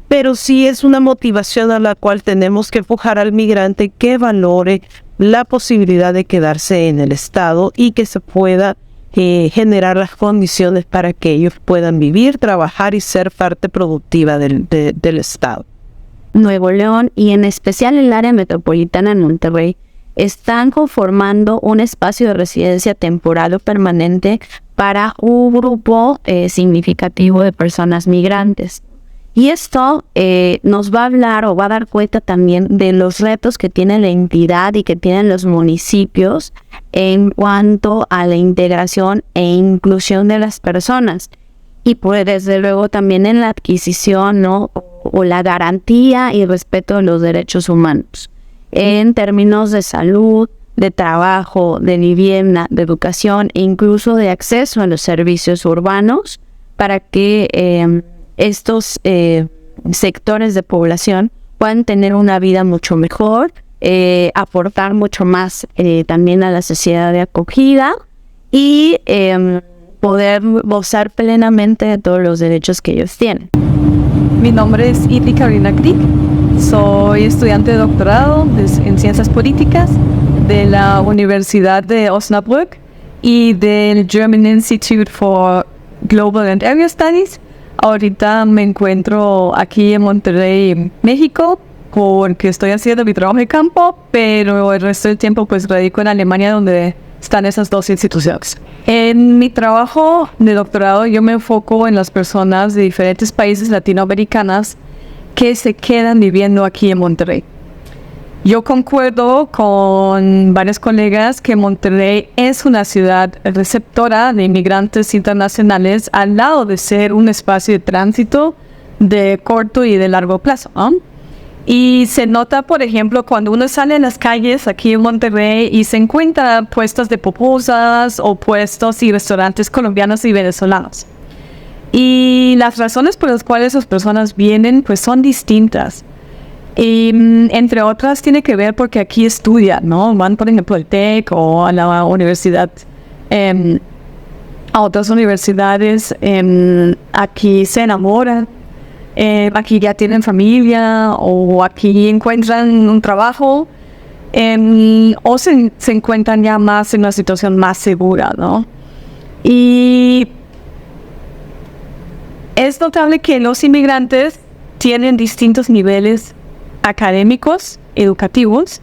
Pero sí es una motivación a la cual tenemos que empujar al migrante que valore la posibilidad de quedarse en el estado y que se pueda generar las condiciones para que ellos puedan vivir, trabajar y ser parte productiva del estado. Nuevo León y en especial el área metropolitana de Monterrey están conformando un espacio de residencia temporal o permanente para un grupo significativo de personas migrantes. Y esto nos va a hablar o va a dar cuenta también de los retos que tiene la entidad y que tienen los municipios en cuanto a la integración e inclusión de las personas. Y pues desde luego también en la adquisición, ¿no? o la garantía y respeto de los derechos humanos en términos de salud, de trabajo, de vivienda, de educación e incluso de acceso a los servicios urbanos para que estos sectores de población puedan tener una vida mucho mejor, aportar mucho más también a la sociedad de acogida y poder gozar plenamente de todos los derechos que ellos tienen. Mi nombre es Idri Carolina Krieg, soy estudiante de doctorado en Ciencias Políticas de la Universidad de Osnabrück y del German Institute for Global and Area Studies. Ahorita me encuentro aquí en Monterrey, México, porque estoy haciendo mi trabajo de campo, pero el resto del tiempo pues radico en Alemania, donde están esas 2 instituciones. En mi trabajo de doctorado yo me enfoco en las personas de diferentes países latinoamericanas que se quedan viviendo aquí en Monterrey. Yo concuerdo con varios colegas que Monterrey es una ciudad receptora de inmigrantes internacionales, al lado de ser un espacio de tránsito de corto y de largo plazo, ¿no? Y se nota, por ejemplo, cuando uno sale a las calles aquí en Monterrey y se encuentra puestos de pupusas o puestos y restaurantes colombianos y venezolanos. Y las razones por las cuales esas personas vienen pues son distintas. Y entre otras tiene que ver porque aquí estudian, ¿no? Van, por ejemplo, al TEC o a la universidad, a otras universidades, aquí se enamoran, aquí ya tienen familia o aquí encuentran un trabajo, o se encuentran ya más en una situación más segura, ¿no? Y es notable que los inmigrantes tienen distintos niveles académicos, educativos,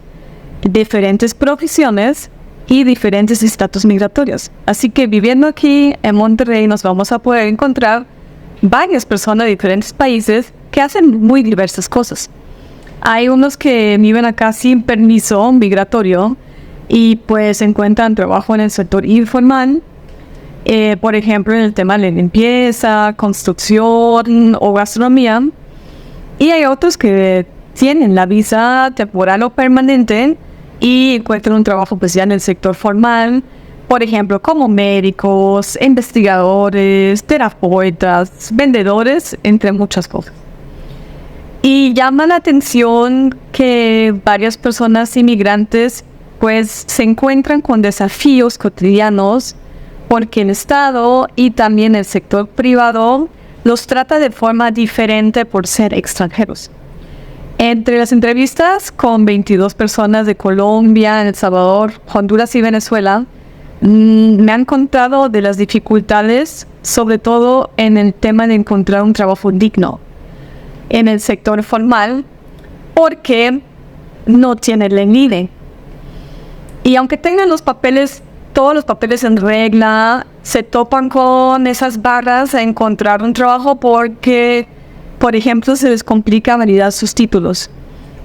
diferentes profesiones y diferentes estatus migratorios. Así que viviendo aquí en Monterrey nos vamos a poder encontrar varias personas de diferentes países que hacen muy diversas cosas. Hay unos que viven acá sin permiso migratorio y pues encuentran trabajo en el sector informal, por ejemplo en el tema de limpieza, construcción o gastronomía. Y hay otros que tienen la visa temporal o permanente y encuentran un trabajo pues ya en el sector formal, por ejemplo como médicos, investigadores, terapeutas, vendedores, entre muchas cosas. Y llama la atención que varias personas inmigrantes pues se encuentran con desafíos cotidianos porque el Estado y también el sector privado los trata de forma diferente por ser extranjeros. Entre las entrevistas con 22 personas de Colombia, El Salvador, Honduras y Venezuela, me han contado de las dificultades, sobre todo en el tema de encontrar un trabajo digno en el sector formal, porque no tienen el NIDE. Y aunque tengan los papeles, todos los papeles en regla, se topan con esas barras a encontrar un trabajo porque por ejemplo, se les complica validar sus títulos,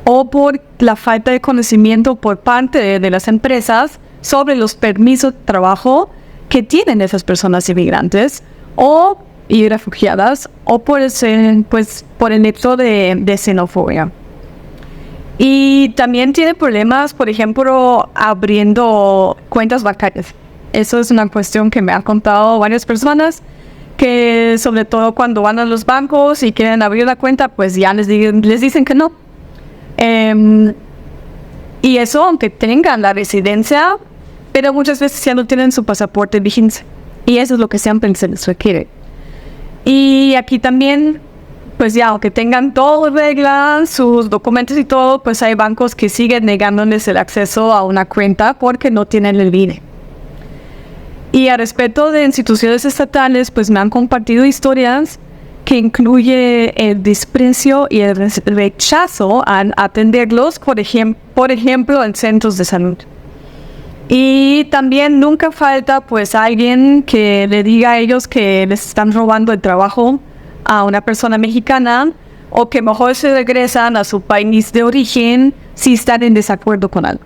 o por la falta de conocimiento por parte de las empresas sobre los permisos de trabajo que tienen esas personas inmigrantes y refugiadas, o por el hecho de xenofobia. Y también tiene problemas, por ejemplo, abriendo cuentas bancarias. Eso es una cuestión que me han contado varias personas, que sobre todo cuando van a los bancos y quieren abrir una cuenta, pues ya les dicen que no. Y eso aunque tengan la residencia, pero muchas veces ya no tienen su pasaporte vigente. Y eso es lo que siempre se les requiere. Y aquí también, pues ya, aunque tengan todo reglas, sus documentos y todo, pues hay bancos que siguen negándoles el acceso a una cuenta porque no tienen el INE. Y a respecto de instituciones estatales, pues me han compartido historias que incluye el desprecio y el rechazo a atenderlos, por ejemplo, en centros de salud. Y también nunca falta pues alguien que le diga a ellos que les están robando el trabajo a una persona mexicana, o que mejor se regresan a su país de origen si están en desacuerdo con algo.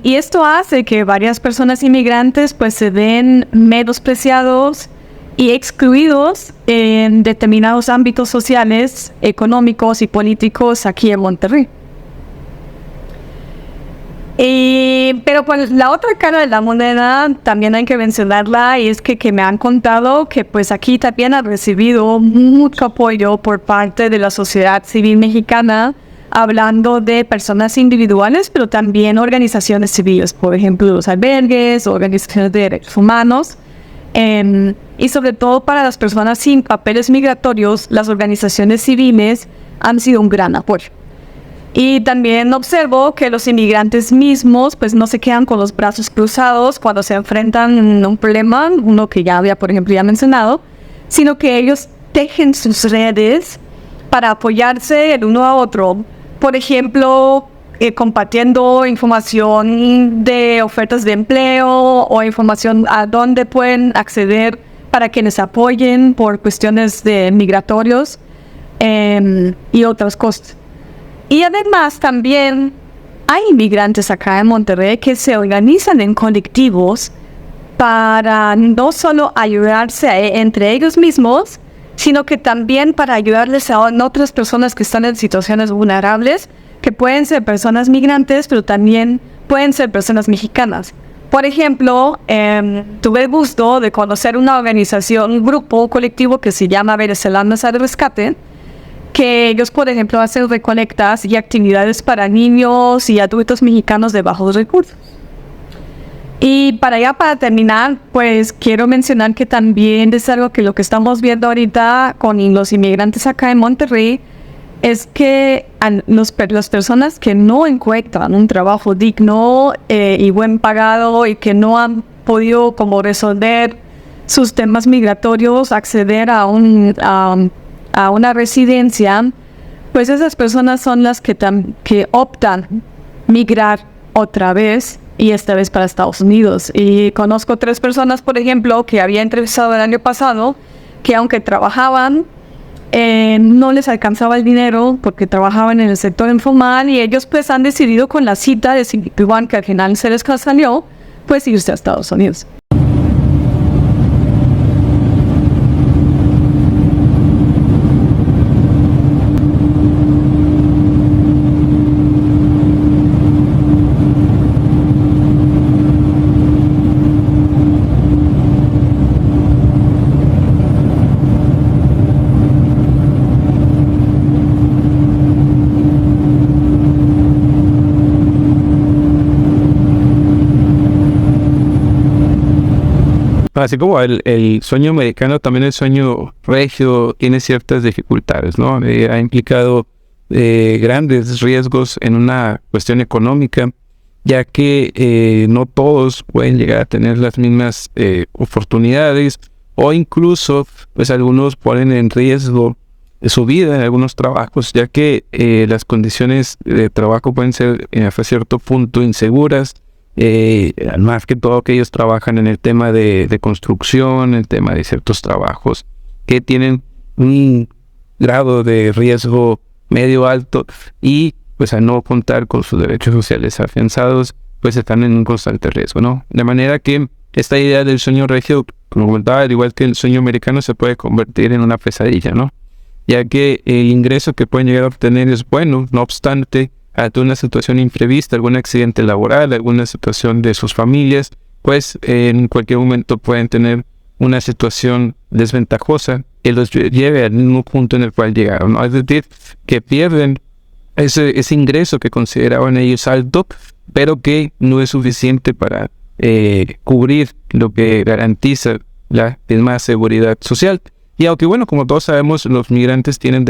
Y esto hace que varias personas inmigrantes pues se ven menospreciados y excluidos en determinados ámbitos sociales, económicos y políticos aquí en Monterrey. Pero pues la otra cara de la moneda también hay que mencionarla, y es que me han contado que pues aquí también han recibido mucho apoyo por parte de la sociedad civil mexicana, hablando de personas individuales, pero también organizaciones civiles, por ejemplo los albergues, organizaciones de derechos humanos, y sobre todo para las personas sin papeles migratorios, las organizaciones civiles han sido un gran apoyo. Y también observo que los inmigrantes mismos pues no se quedan con los brazos cruzados cuando se enfrentan a un problema, uno que ya había, por ejemplo, ya mencionado, sino que ellos tejen sus redes para apoyarse el uno a otro. Por ejemplo, compartiendo información de ofertas de empleo o información a dónde pueden acceder para que les apoyen por cuestiones de migratorios y otras cosas. Y además también hay inmigrantes acá en Monterrey que se organizan en colectivos para no solo ayudarse entre ellos mismos, sino que también para ayudarles a otras personas que están en situaciones vulnerables, que pueden ser personas migrantes, pero también pueden ser personas mexicanas. Por ejemplo, tuve el gusto de conocer una organización, un grupo colectivo que se llama Venezolanos al Rescate, que ellos, por ejemplo, hacen recolectas y actividades para niños y adultos mexicanos de bajos recursos. Y para terminar, pues quiero mencionar que también es algo que lo que estamos viendo ahorita con los inmigrantes acá en Monterrey, es que las personas que no encuentran un trabajo digno y buen pagado, y que no han podido como resolver sus temas migratorios, acceder a una residencia, pues esas personas son las que optan migrar otra vez, y esta vez para Estados Unidos. Y conozco 3 personas, por ejemplo, que había entrevistado el año pasado, que aunque trabajaban, no les alcanzaba el dinero porque trabajaban en el sector informal, y ellos pues han decidido con la cita de CBP1, que al final se les salió, pues irse a Estados Unidos. Así como el sueño americano, también el sueño regio tiene ciertas dificultades, ¿no? Ha implicado grandes riesgos en una cuestión económica, ya que no todos pueden llegar a tener las mismas oportunidades, o incluso pues algunos ponen en riesgo su vida en algunos trabajos, ya que las condiciones de trabajo pueden ser hasta cierto punto inseguras. Más que todo que ellos trabajan en el tema de construcción, el tema de ciertos trabajos que tienen un grado de riesgo medio alto y pues al no contar con sus derechos sociales afianzados, pues están en un constante riesgo, ¿no? De manera que esta idea del sueño regio, como comentaba, al igual que el sueño americano, se puede convertir en una pesadilla, ¿no? Ya que el ingreso que pueden llegar a obtener es bueno, no obstante, ante una situación imprevista, algún accidente laboral, alguna situación de sus familias, pues en cualquier momento pueden tener una situación desventajosa que los lleve al mismo punto en el cual llegaron, ¿no? Es decir, que pierden ese ingreso que consideraban ellos alto, pero que no es suficiente para cubrir lo que garantiza la misma seguridad social. Y aunque bueno, como todos sabemos, los migrantes tienen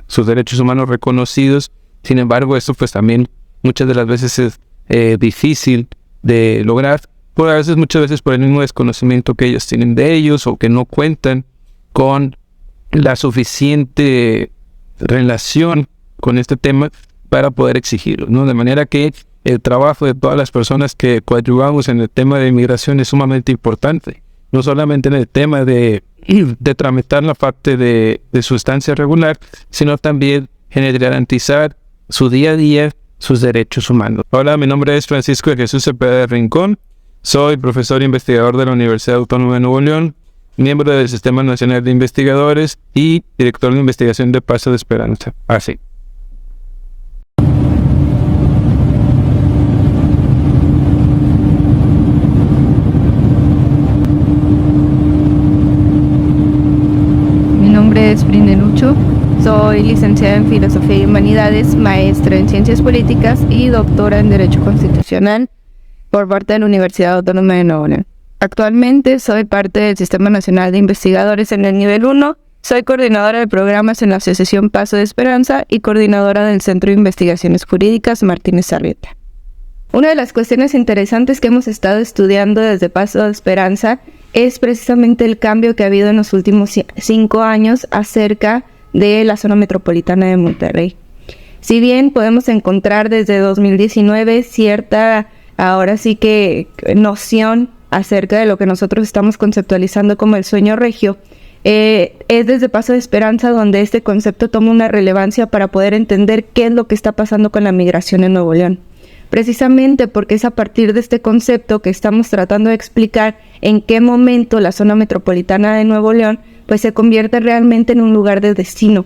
sus derechos humanos reconocidos, sin embargo, esto pues también muchas de las veces es difícil de lograr, muchas veces por el mismo desconocimiento que ellos tienen de ellos o que no cuentan con la suficiente relación con este tema para poder exigirlo, ¿no? De manera que el trabajo de todas las personas que coadyuvamos en el tema de inmigración es sumamente importante, no solamente en el tema de tramitar la parte de su estancia regular, sino también en garantizar su día a día, sus derechos humanos. Hola, mi nombre es Francisco de Jesús Cepeda Rincón, soy profesor e investigador de la Universidad Autónoma de Nuevo León, miembro del Sistema Nacional de Investigadores y director de investigación de Paso de Esperanza. Así. Mi nombre es Brinde Lucho, soy licenciada en Filosofía y Humanidades, maestra en Ciencias Políticas y doctora en Derecho Constitucional por parte de la Universidad Autónoma de Nuevo León. Actualmente soy parte del Sistema Nacional de Investigadores en el nivel 1, soy coordinadora de programas en la Asociación Paso de Esperanza y coordinadora del Centro de Investigaciones Jurídicas Martínez Arrieta. Una de las cuestiones interesantes que hemos estado estudiando desde Paso de Esperanza es precisamente el cambio que ha habido en los últimos 5 años acerca de la zona metropolitana de Monterrey. Si bien podemos encontrar desde 2019 cierta, ahora sí que noción acerca de lo que nosotros estamos conceptualizando como el sueño regio, es desde Paso de Esperanza donde este concepto toma una relevancia para poder entender qué es lo que está pasando con la migración en Nuevo León. Precisamente porque es a partir de este concepto que estamos tratando de explicar en qué momento la zona metropolitana de Nuevo León pues se convierte realmente en un lugar de destino.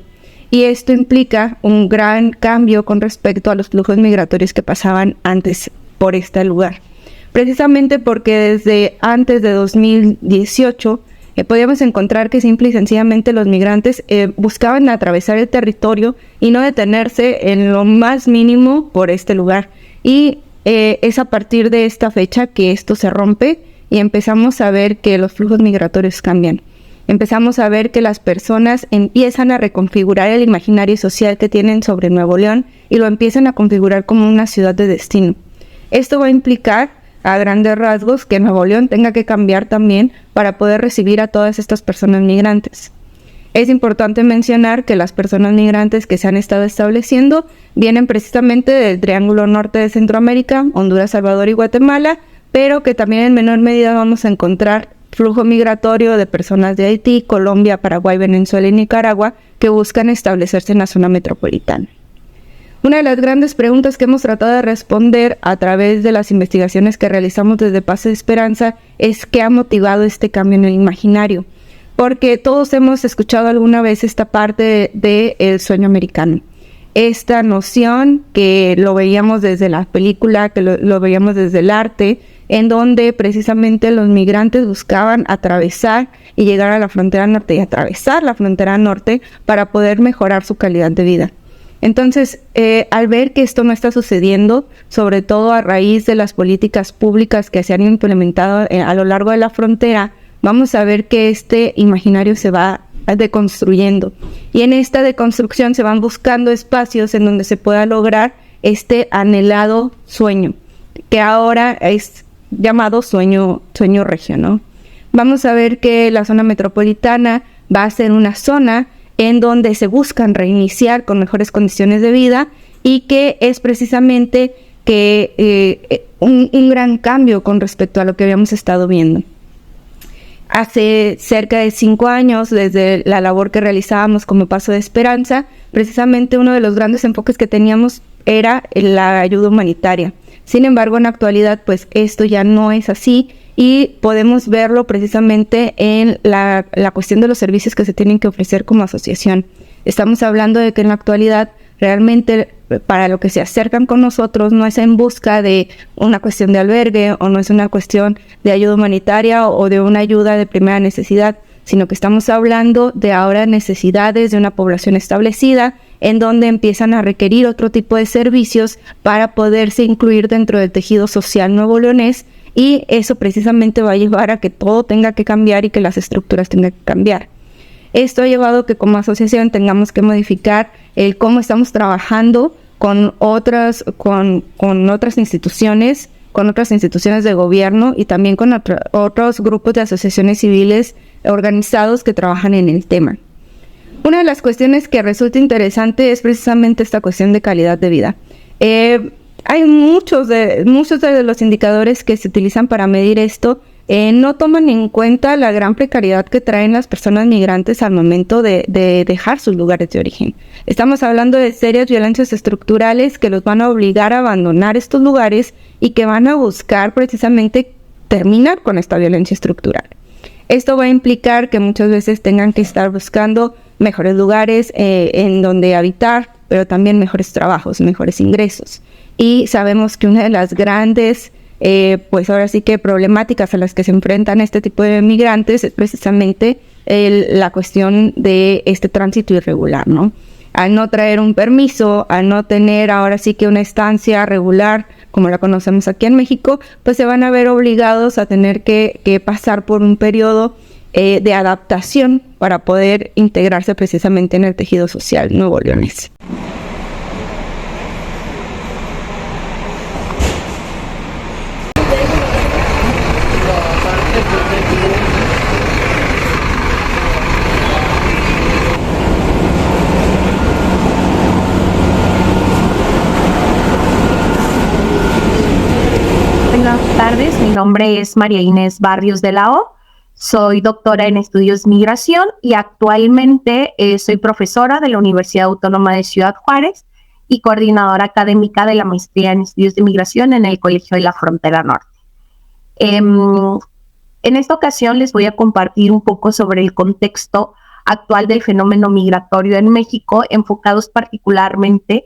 Y esto implica un gran cambio con respecto a los flujos migratorios que pasaban antes por este lugar. Precisamente porque desde antes de 2018 podíamos encontrar que simple y sencillamente los migrantes buscaban atravesar el territorio y no detenerse en lo más mínimo por este lugar. Y es a partir de esta fecha que esto se rompe y empezamos a ver que los flujos migratorios cambian. Empezamos a ver que las personas empiezan a reconfigurar el imaginario social que tienen sobre Nuevo León y lo empiezan a configurar como una ciudad de destino. Esto va a implicar a grandes rasgos que Nuevo León tenga que cambiar también para poder recibir a todas estas personas migrantes. Es importante mencionar que las personas migrantes que se han estado estableciendo vienen precisamente del Triángulo Norte de Centroamérica, Honduras, Salvador y Guatemala, pero que también en menor medida vamos a encontrar flujo migratorio de personas de Haití, Colombia, Paraguay, Venezuela y Nicaragua que buscan establecerse en la zona metropolitana. Una de las grandes preguntas que hemos tratado de responder a través de las investigaciones que realizamos desde Paso de Esperanza es qué ha motivado este cambio en el imaginario, porque todos hemos escuchado alguna vez esta parte del sueño americano. Esta noción que lo veíamos desde la película, que lo veíamos desde el arte, en donde precisamente los migrantes buscaban atravesar y llegar a la frontera norte y atravesar la frontera norte para poder mejorar su calidad de vida. Entonces, al ver que esto no está sucediendo, sobre todo a raíz de las políticas públicas que se han implementado a lo largo de la frontera, vamos a ver que este imaginario se va deconstruyendo. Y en esta deconstrucción se van buscando espacios en donde se pueda lograr este anhelado sueño, que ahora es llamado sueño regio, ¿no? Vamos a ver que la zona metropolitana va a ser una zona en donde se buscan reiniciar con mejores condiciones de vida y que es precisamente que un gran cambio con respecto a lo que habíamos estado viendo. Hace cerca de 5 años, desde la labor que realizábamos como Paso de Esperanza, precisamente uno de los grandes enfoques que teníamos era la ayuda humanitaria. Sin embargo, en la actualidad, pues esto ya no es así y podemos verlo precisamente en la cuestión de los servicios que se tienen que ofrecer como asociación. Estamos hablando de que en la actualidad realmente para lo que se acercan con nosotros no es en busca de una cuestión de albergue o no es una cuestión de ayuda humanitaria o de una ayuda de primera necesidad, sino que estamos hablando de ahora necesidades de una población establecida en donde empiezan a requerir otro tipo de servicios para poderse incluir dentro del tejido social nuevo-leonés, y eso precisamente va a llevar a que todo tenga que cambiar y que las estructuras tengan que cambiar. Esto ha llevado a que como asociación tengamos que modificar el cómo estamos trabajando con otras instituciones, con otras instituciones de gobierno y también con otros grupos de asociaciones civiles organizados que trabajan en el tema. Una de las cuestiones que resulta interesante es precisamente esta cuestión de calidad de vida. Hay muchos de los indicadores que se utilizan para medir esto. No toman en cuenta la gran precariedad que traen las personas migrantes al momento de dejar sus lugares de origen. Estamos hablando de serias violencias estructurales que los van a obligar a abandonar estos lugares y que van a buscar precisamente terminar con esta violencia estructural. Esto va a implicar que muchas veces tengan que estar buscando mejores lugares en donde habitar, pero también mejores trabajos, mejores ingresos. Y sabemos que una de las grandes pues ahora sí que problemáticas a las que se enfrentan este tipo de migrantes es precisamente la cuestión de este tránsito irregular, ¿no? Al no traer un permiso, al no tener ahora sí que una estancia regular como la conocemos aquí en México, pues se van a ver obligados a tener que pasar por un periodo de adaptación para poder integrarse precisamente en el tejido social nuevo-leonés. Buenas tardes, mi nombre es María Inés Barrios de la O. Soy doctora en estudios migración y actualmente soy profesora de la Universidad Autónoma de Ciudad Juárez y coordinadora académica de la maestría en estudios de migración en el Colegio de la Frontera Norte. En esta ocasión les voy a compartir un poco sobre el contexto actual del fenómeno migratorio en México, enfocados particularmente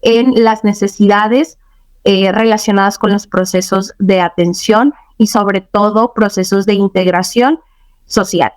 en las necesidades relacionadas con los procesos de atención y sobre todo procesos de integración social.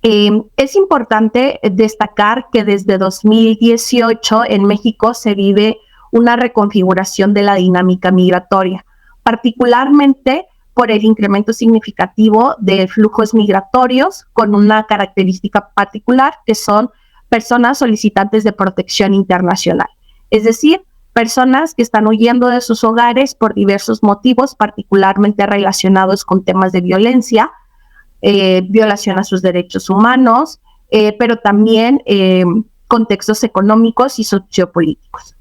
Es importante destacar que desde 2018 en México se vive una reconfiguración de la dinámica migratoria, particularmente por el incremento significativo de flujos migratorios con una característica particular que son personas solicitantes de protección internacional, es decir, personas que están huyendo de sus hogares por diversos motivos, particularmente relacionados con temas de violencia, violación a sus derechos humanos, pero también contextos económicos y sociopolíticos.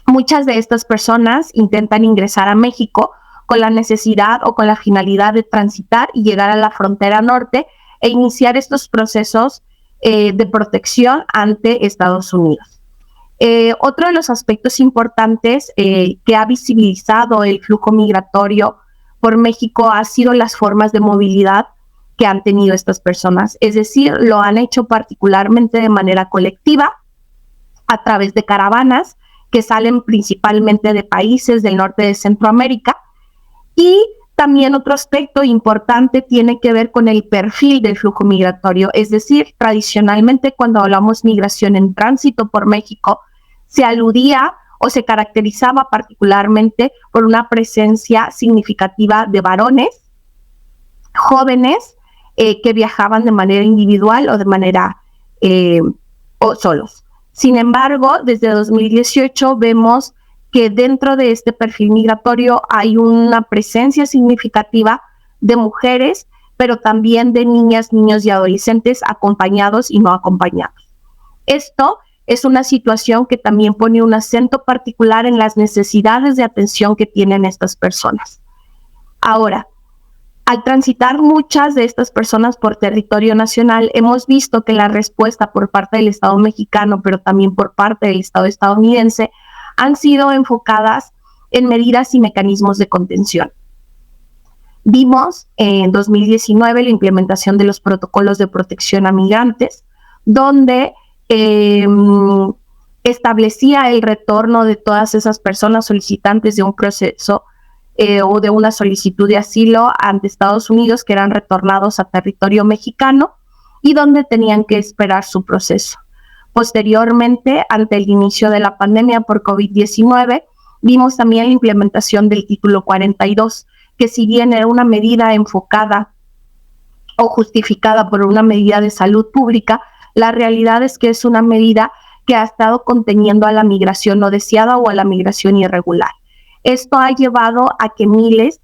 Muchas de estas personas intentan ingresar a México con la necesidad o con la finalidad de transitar y llegar a la frontera norte e iniciar estos procesos de protección ante Estados Unidos. Otro de los aspectos importantes que ha visibilizado el flujo migratorio por México ha sido las formas de movilidad que han tenido estas personas, es decir, lo han hecho particularmente de manera colectiva a través de caravanas que salen principalmente de países del norte de Centroamérica. Y también otro aspecto importante tiene que ver con el perfil del flujo migratorio, es decir, tradicionalmente cuando hablamos migración en tránsito por México, se aludía o se caracterizaba particularmente por una presencia significativa de varones jóvenes que viajaban de manera individual o de manera o solos. Sin embargo, desde 2018 vemos que dentro de este perfil migratorio hay una presencia significativa de mujeres, pero también de niñas, niños y adolescentes acompañados y no acompañados. Esto es una situación que también pone un acento particular en las necesidades de atención que tienen estas personas. Ahora, Al transitar muchas de estas personas por territorio nacional, hemos visto que la respuesta por parte del Estado mexicano, pero también por parte del Estado estadounidense, han sido enfocadas en medidas y mecanismos de contención. Vimos en 2019 la implementación de los protocolos de protección a migrantes, donde establecía el retorno de todas esas personas solicitantes de un proceso o de una solicitud de asilo ante Estados Unidos, que eran retornados a territorio mexicano y donde tenían que esperar su proceso. Posteriormente, ante el inicio de la pandemia por COVID-19, vimos también la implementación del título 42, que si bien era una medida enfocada o justificada por una medida de salud pública, la realidad es que es una medida que ha estado conteniendo a la migración no deseada o a la migración irregular. Esto ha llevado a que miles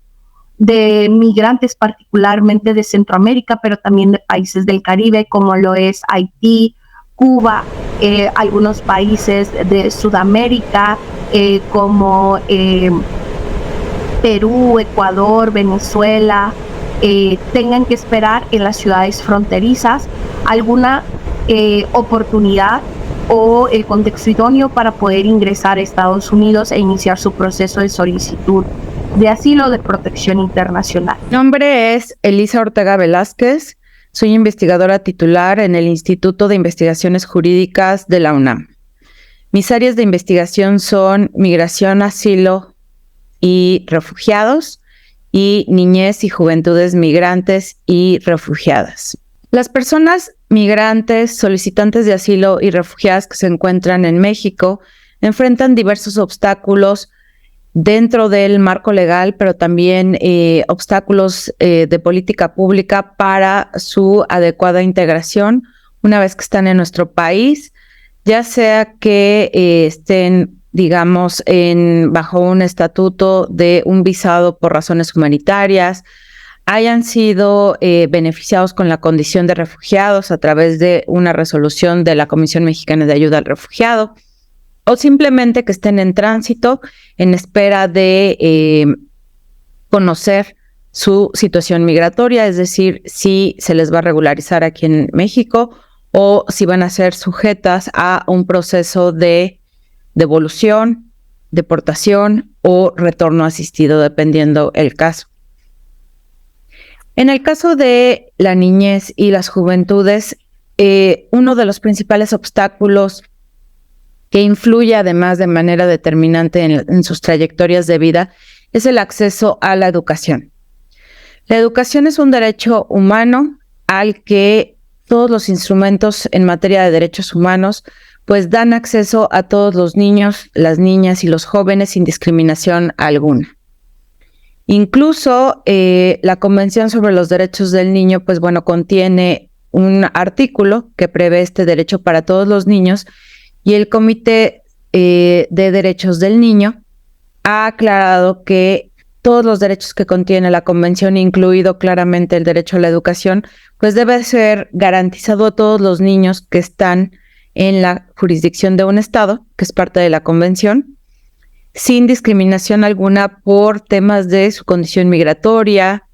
de migrantes, particularmente de Centroamérica, pero también de países del Caribe, como lo es Haití, Cuba, algunos países de Sudamérica, como Perú, Ecuador, Venezuela, tengan que esperar en las ciudades fronterizas alguna oportunidad o el contexto idóneo para poder ingresar a Estados Unidos e iniciar su proceso de solicitud de asilo o de protección internacional. Mi nombre es Elisa Ortega Velázquez, soy investigadora titular en el Instituto de Investigaciones Jurídicas de la UNAM. Mis áreas de investigación son migración, asilo y refugiados, y niñez y juventudes migrantes y refugiadas. Las personas migrantes, solicitantes de asilo y refugiadas que se encuentran en México enfrentan diversos obstáculos dentro del marco legal, pero también obstáculos de política pública para su adecuada integración una vez que están en nuestro país, ya sea que estén, digamos, bajo un estatuto de un visado por razones humanitarias, hayan sido beneficiados con la condición de refugiados a través de una resolución de la Comisión Mexicana de Ayuda al Refugiado, o simplemente que estén en tránsito en espera de conocer su situación migratoria, es decir, si se les va a regularizar aquí en México o si van a ser sujetas a un proceso de devolución, deportación o retorno asistido, dependiendo el caso. En el caso de la niñez y las juventudes, uno de los principales obstáculos que influye además de manera determinante en sus trayectorias de vida es el acceso a la educación. La educación es un derecho humano al que todos los instrumentos en materia de derechos humanos pues dan acceso a todos los niños, las niñas y los jóvenes sin discriminación alguna. Incluso la Convención sobre los Derechos del Niño, pues bueno, contiene un artículo que prevé este derecho para todos los niños, y el Comité de Derechos del Niño ha aclarado que todos los derechos que contiene la Convención, incluido claramente el derecho a la educación, pues debe ser garantizado a todos los niños que están en la jurisdicción de un Estado, que es parte de la Convención, sin discriminación alguna por temas de su condición migratoria,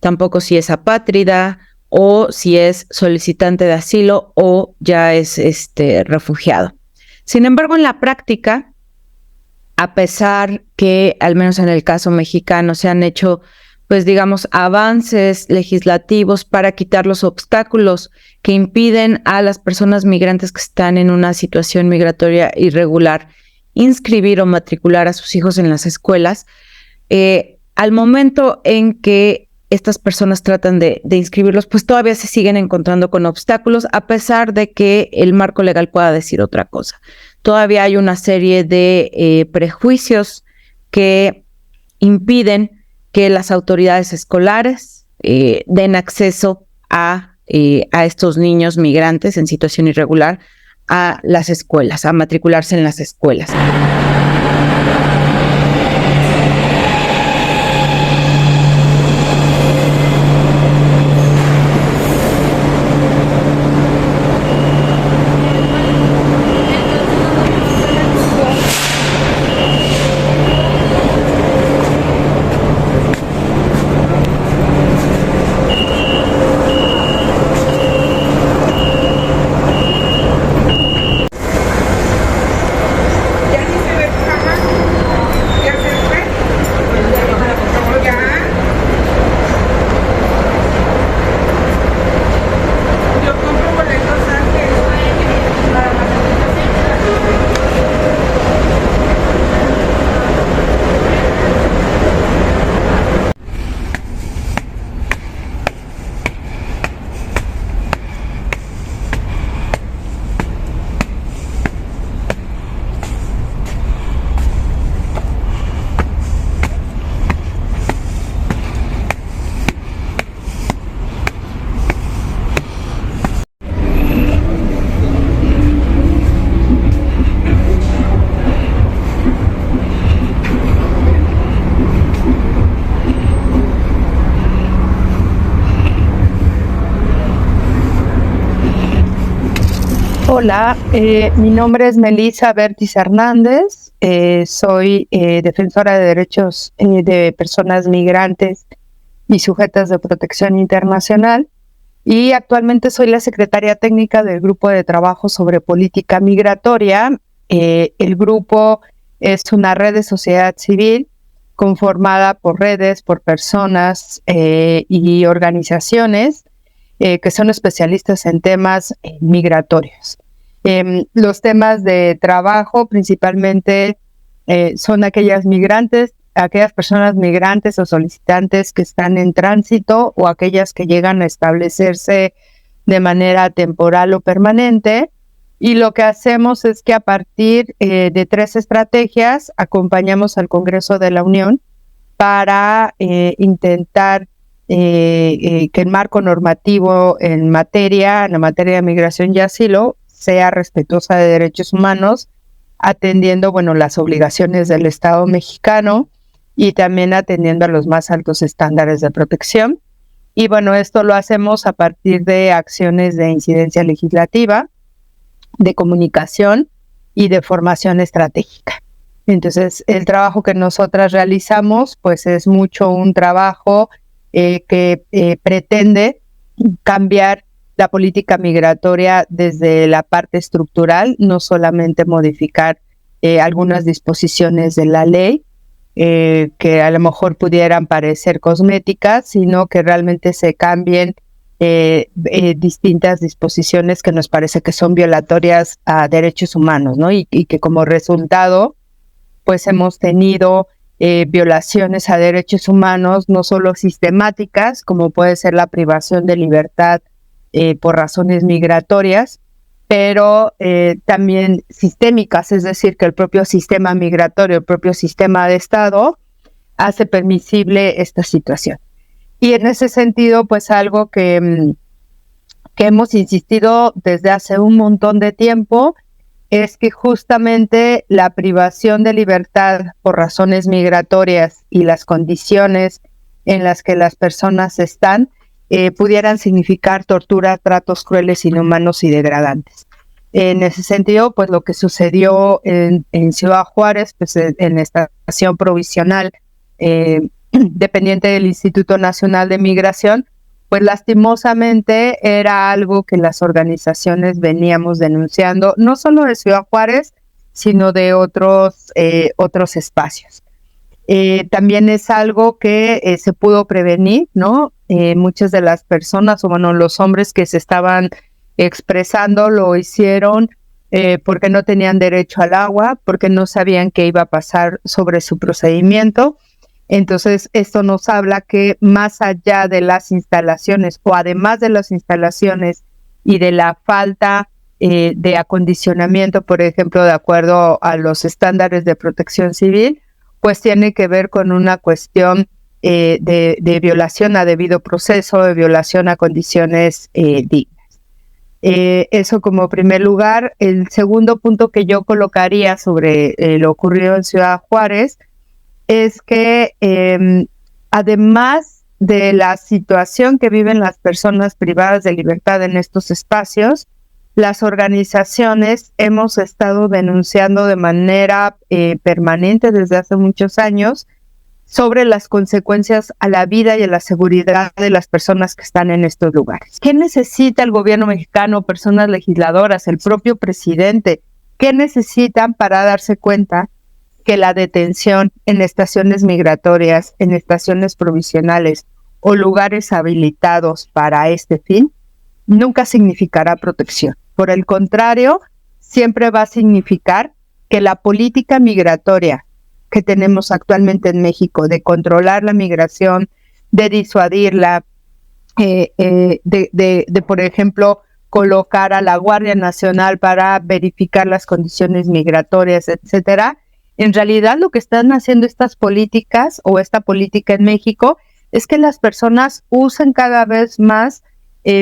tampoco si es apátrida o si es solicitante de asilo o ya es refugiado. Sin embargo, en la práctica, a pesar que, al menos en el caso mexicano, se han hecho, pues digamos, avances legislativos para quitar los obstáculos que impiden a las personas migrantes que están en una situación migratoria irregular inscribir o matricular a sus hijos en las escuelas, al momento en que estas personas tratan de inscribirlos, pues todavía se siguen encontrando con obstáculos, a pesar de que el marco legal pueda decir otra cosa. Todavía hay una serie de prejuicios que impiden que las autoridades escolares den acceso a estos niños migrantes en situación irregular a las escuelas, a matricularse en las escuelas. Hola, mi nombre es Melissa Bertis Hernández, soy defensora de derechos de personas migrantes y sujetas de protección internacional y actualmente soy la secretaria técnica del Grupo de Trabajo sobre Política Migratoria. El grupo es una red de sociedad civil conformada por redes, por personas y organizaciones que son especialistas en temas migratorios. Los temas de trabajo principalmente son aquellas personas migrantes o solicitantes que están en tránsito o aquellas que llegan a establecerse de manera temporal o permanente. Y lo que hacemos es que a partir de 3 estrategias acompañamos al Congreso de la Unión para intentar que el marco normativo en la materia de migración y asilo sea respetuosa de derechos humanos, atendiendo, las obligaciones del Estado mexicano y también atendiendo a los más altos estándares de protección. Y esto lo hacemos a partir de acciones de incidencia legislativa, de comunicación y de formación estratégica. Entonces, el trabajo que nosotras realizamos, pues es mucho un trabajo que pretende cambiar la política migratoria desde la parte estructural, no solamente modificar algunas disposiciones de la ley que a lo mejor pudieran parecer cosméticas, sino que realmente se cambien distintas disposiciones que nos parece que son violatorias a derechos humanos, ¿no? Y que como resultado, pues hemos tenido violaciones a derechos humanos, no solo sistemáticas, como puede ser la privación de libertad por razones migratorias, pero también sistémicas, es decir, que el propio sistema migratorio, el propio sistema de Estado, hace permisible esta situación. Y en ese sentido, pues algo que hemos insistido desde hace un montón de tiempo es que justamente la privación de libertad por razones migratorias y las condiciones en las que las personas están pudieran significar tortura, tratos crueles, inhumanos y degradantes. En ese sentido, pues lo que sucedió en Ciudad Juárez, pues en esta estación provisional dependiente del Instituto Nacional de Migración, pues lastimosamente era algo que las organizaciones veníamos denunciando, no solo de Ciudad Juárez, sino de otros espacios. También es algo que se pudo prevenir, ¿no? Muchas de las personas, los hombres que se estaban expresando lo hicieron porque no tenían derecho al agua, porque no sabían qué iba a pasar sobre su procedimiento. Entonces, esto nos habla que más allá de las instalaciones o además de las instalaciones y de la falta de acondicionamiento, por ejemplo, de acuerdo a los estándares de protección civil, pues tiene que ver con una cuestión de violación a debido proceso, de violación a condiciones dignas. Eso como primer lugar. El segundo punto que yo colocaría sobre lo ocurrido en Ciudad Juárez es que además de la situación que viven las personas privadas de libertad en estos espacios, las organizaciones hemos estado denunciando de manera permanente desde hace muchos años sobre las consecuencias a la vida y a la seguridad de las personas que están en estos lugares. ¿Qué necesita el gobierno mexicano, personas legisladoras, el propio presidente? ¿Qué necesitan para darse cuenta que la detención en estaciones migratorias, en estaciones provisionales o lugares habilitados para este fin, nunca significará protección? Por el contrario, siempre va a significar que la política migratoria que tenemos actualmente en México, de controlar la migración, de disuadirla, por ejemplo, colocar a la Guardia Nacional para verificar las condiciones migratorias, etcétera. En realidad lo que están haciendo estas políticas o esta política en México es que las personas usen cada vez más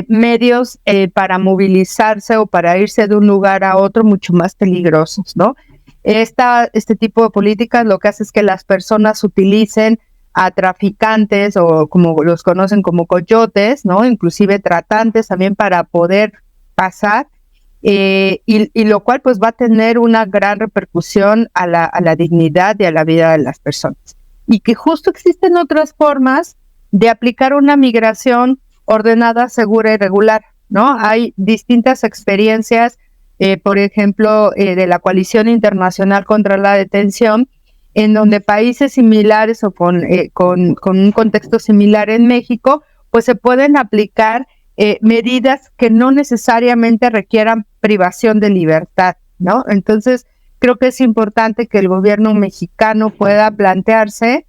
medios para movilizarse o para irse de un lugar a otro mucho más peligrosos, ¿no? Este tipo de políticas lo que hace es que las personas utilicen a traficantes o como los conocen como coyotes, ¿no? Inclusive tratantes también para poder pasar y lo cual pues va a tener una gran repercusión a la dignidad y a la vida de las personas. Y que justo existen otras formas de aplicar una migración ordenada, segura y regular, ¿no? Hay distintas experiencias, por ejemplo, de la Coalición Internacional contra la Detención, en donde países similares o con un contexto similar en México, pues se pueden aplicar medidas que no necesariamente requieran privación de libertad, ¿no? Entonces, creo que es importante que el gobierno mexicano pueda plantearse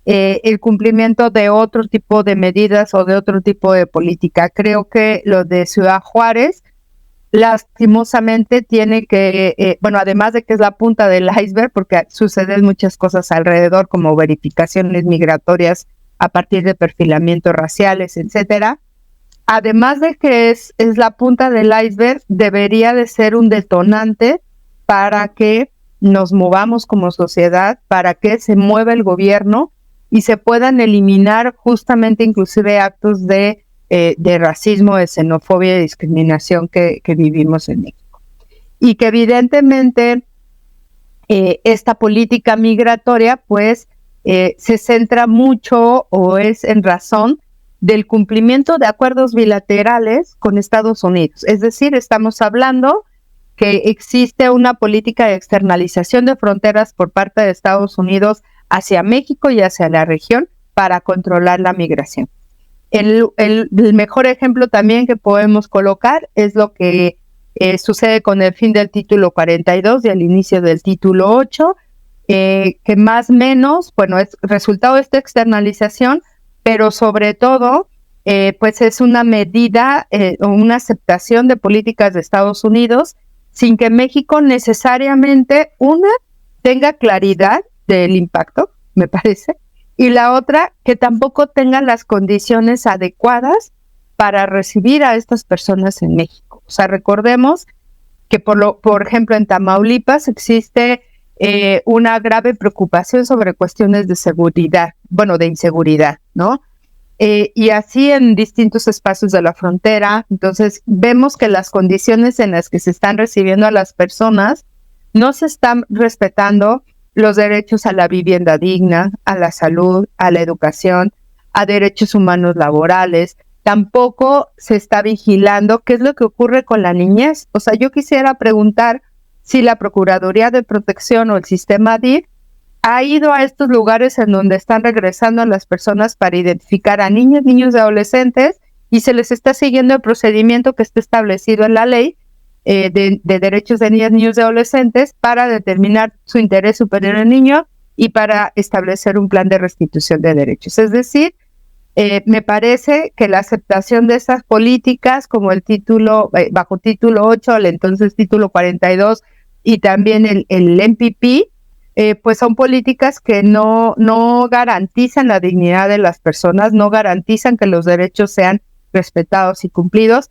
el cumplimiento de otro tipo de medidas o de otro tipo de política. Creo que lo de Ciudad Juárez, lastimosamente, tiene que, además de que es la punta del iceberg, porque suceden muchas cosas alrededor, como verificaciones migratorias a partir de perfilamientos raciales, etcétera. Además de que es la punta del iceberg, debería de ser un detonante para que nos movamos como sociedad, para que se mueva el gobierno y se puedan eliminar justamente inclusive actos de racismo, de xenofobia y discriminación que vivimos en México. Y que evidentemente esta política migratoria pues se centra mucho o es en razón del cumplimiento de acuerdos bilaterales con Estados Unidos. Es decir, estamos hablando que existe una política de externalización de fronteras por parte de Estados Unidos hacia México y hacia la región para controlar la migración. El mejor ejemplo también que podemos colocar es lo que sucede con el fin del título 42 y el inicio del título 8, que más o menos, es resultado de esta externalización, pero sobre todo, pues es una medida o una aceptación de políticas de Estados Unidos sin que México necesariamente, tenga claridad del impacto, me parece, y la otra, que tampoco tengan las condiciones adecuadas para recibir a estas personas en México. O sea, recordemos que, por ejemplo, en Tamaulipas existe una grave preocupación sobre cuestiones de seguridad, de inseguridad, ¿no? Y así en distintos espacios de la frontera. Entonces, vemos que las condiciones en las que se están recibiendo a las personas no se están respetando los derechos a la vivienda digna, a la salud, a la educación, a derechos humanos laborales. Tampoco se está vigilando qué es lo que ocurre con la niñez. O sea, yo quisiera preguntar si la Procuraduría de Protección o el sistema DIF ha ido a estos lugares en donde están regresando a las personas para identificar a niños y adolescentes y se les está siguiendo el procedimiento que está establecido en la ley de derechos de niños y adolescentes para determinar su interés superior del niño y para establecer un plan de restitución de derechos. Es decir, me parece que la aceptación de esas políticas como el título, bajo título 8, el entonces título 42 y también el MPP, pues son políticas que no garantizan la dignidad de las personas, no garantizan que los derechos sean respetados y cumplidos.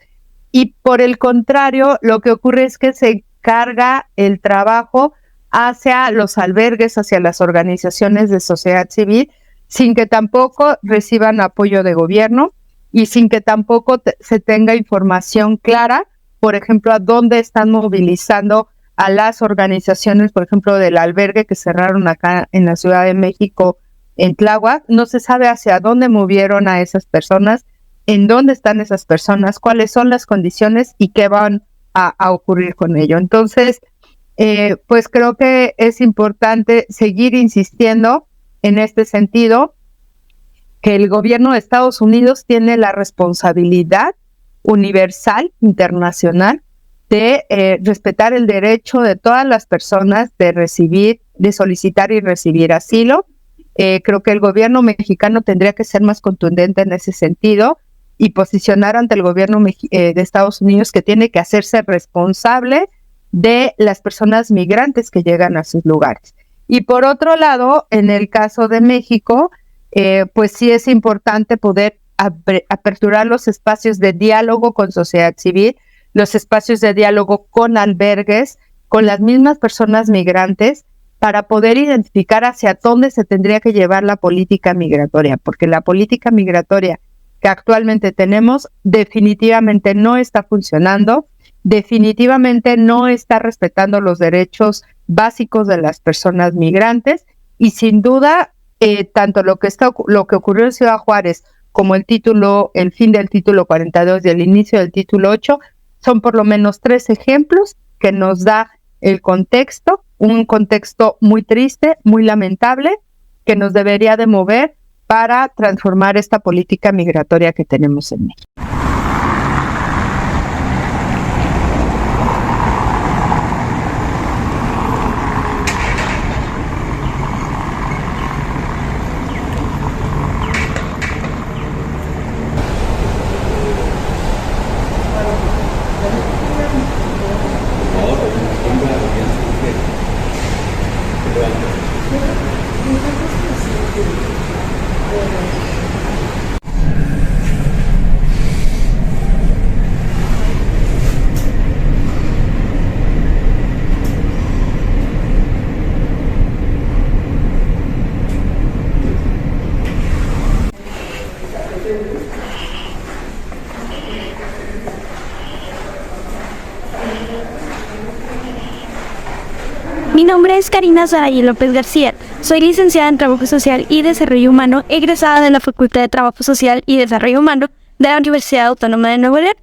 Y por el contrario, lo que ocurre es que se carga el trabajo hacia los albergues, hacia las organizaciones de sociedad civil, sin que tampoco reciban apoyo de gobierno y sin que tampoco se tenga información clara, por ejemplo, a dónde están movilizando a las organizaciones, por ejemplo, del albergue que cerraron acá en la Ciudad de México, en Tláhuac. No se sabe hacia dónde movieron a esas personas, en dónde están esas personas, cuáles son las condiciones y qué van a ocurrir con ello. Entonces, pues creo que es importante seguir insistiendo en este sentido, que el gobierno de Estados Unidos tiene la responsabilidad universal, internacional, de respetar el derecho de todas las personas de solicitar y recibir asilo. Creo que el gobierno mexicano tendría que ser más contundente en ese sentido y posicionar ante el gobierno de Estados Unidos que tiene que hacerse responsable de las personas migrantes que llegan a sus lugares. Y por otro lado, en el caso de México, pues sí es importante poder aperturar los espacios de diálogo con sociedad civil, los espacios de diálogo con albergues, con las mismas personas migrantes, para poder identificar hacia dónde se tendría que llevar la política migratoria, porque la política migratoria que actualmente tenemos definitivamente no está funcionando definitivamente no está respetando los derechos básicos de las personas migrantes y sin duda tanto lo que ocurrió en Ciudad Juárez como el fin del título 42 y el inicio del título 8 son por lo menos 3 ejemplos que nos da el contexto, un contexto muy triste, muy lamentable, que nos debería de mover para transformar esta política migratoria que tenemos en México. Mi nombre es Karina Saray López García. Soy licenciada en Trabajo Social y Desarrollo Humano, egresada de la Facultad de Trabajo Social y Desarrollo Humano de la Universidad Autónoma de Nuevo León.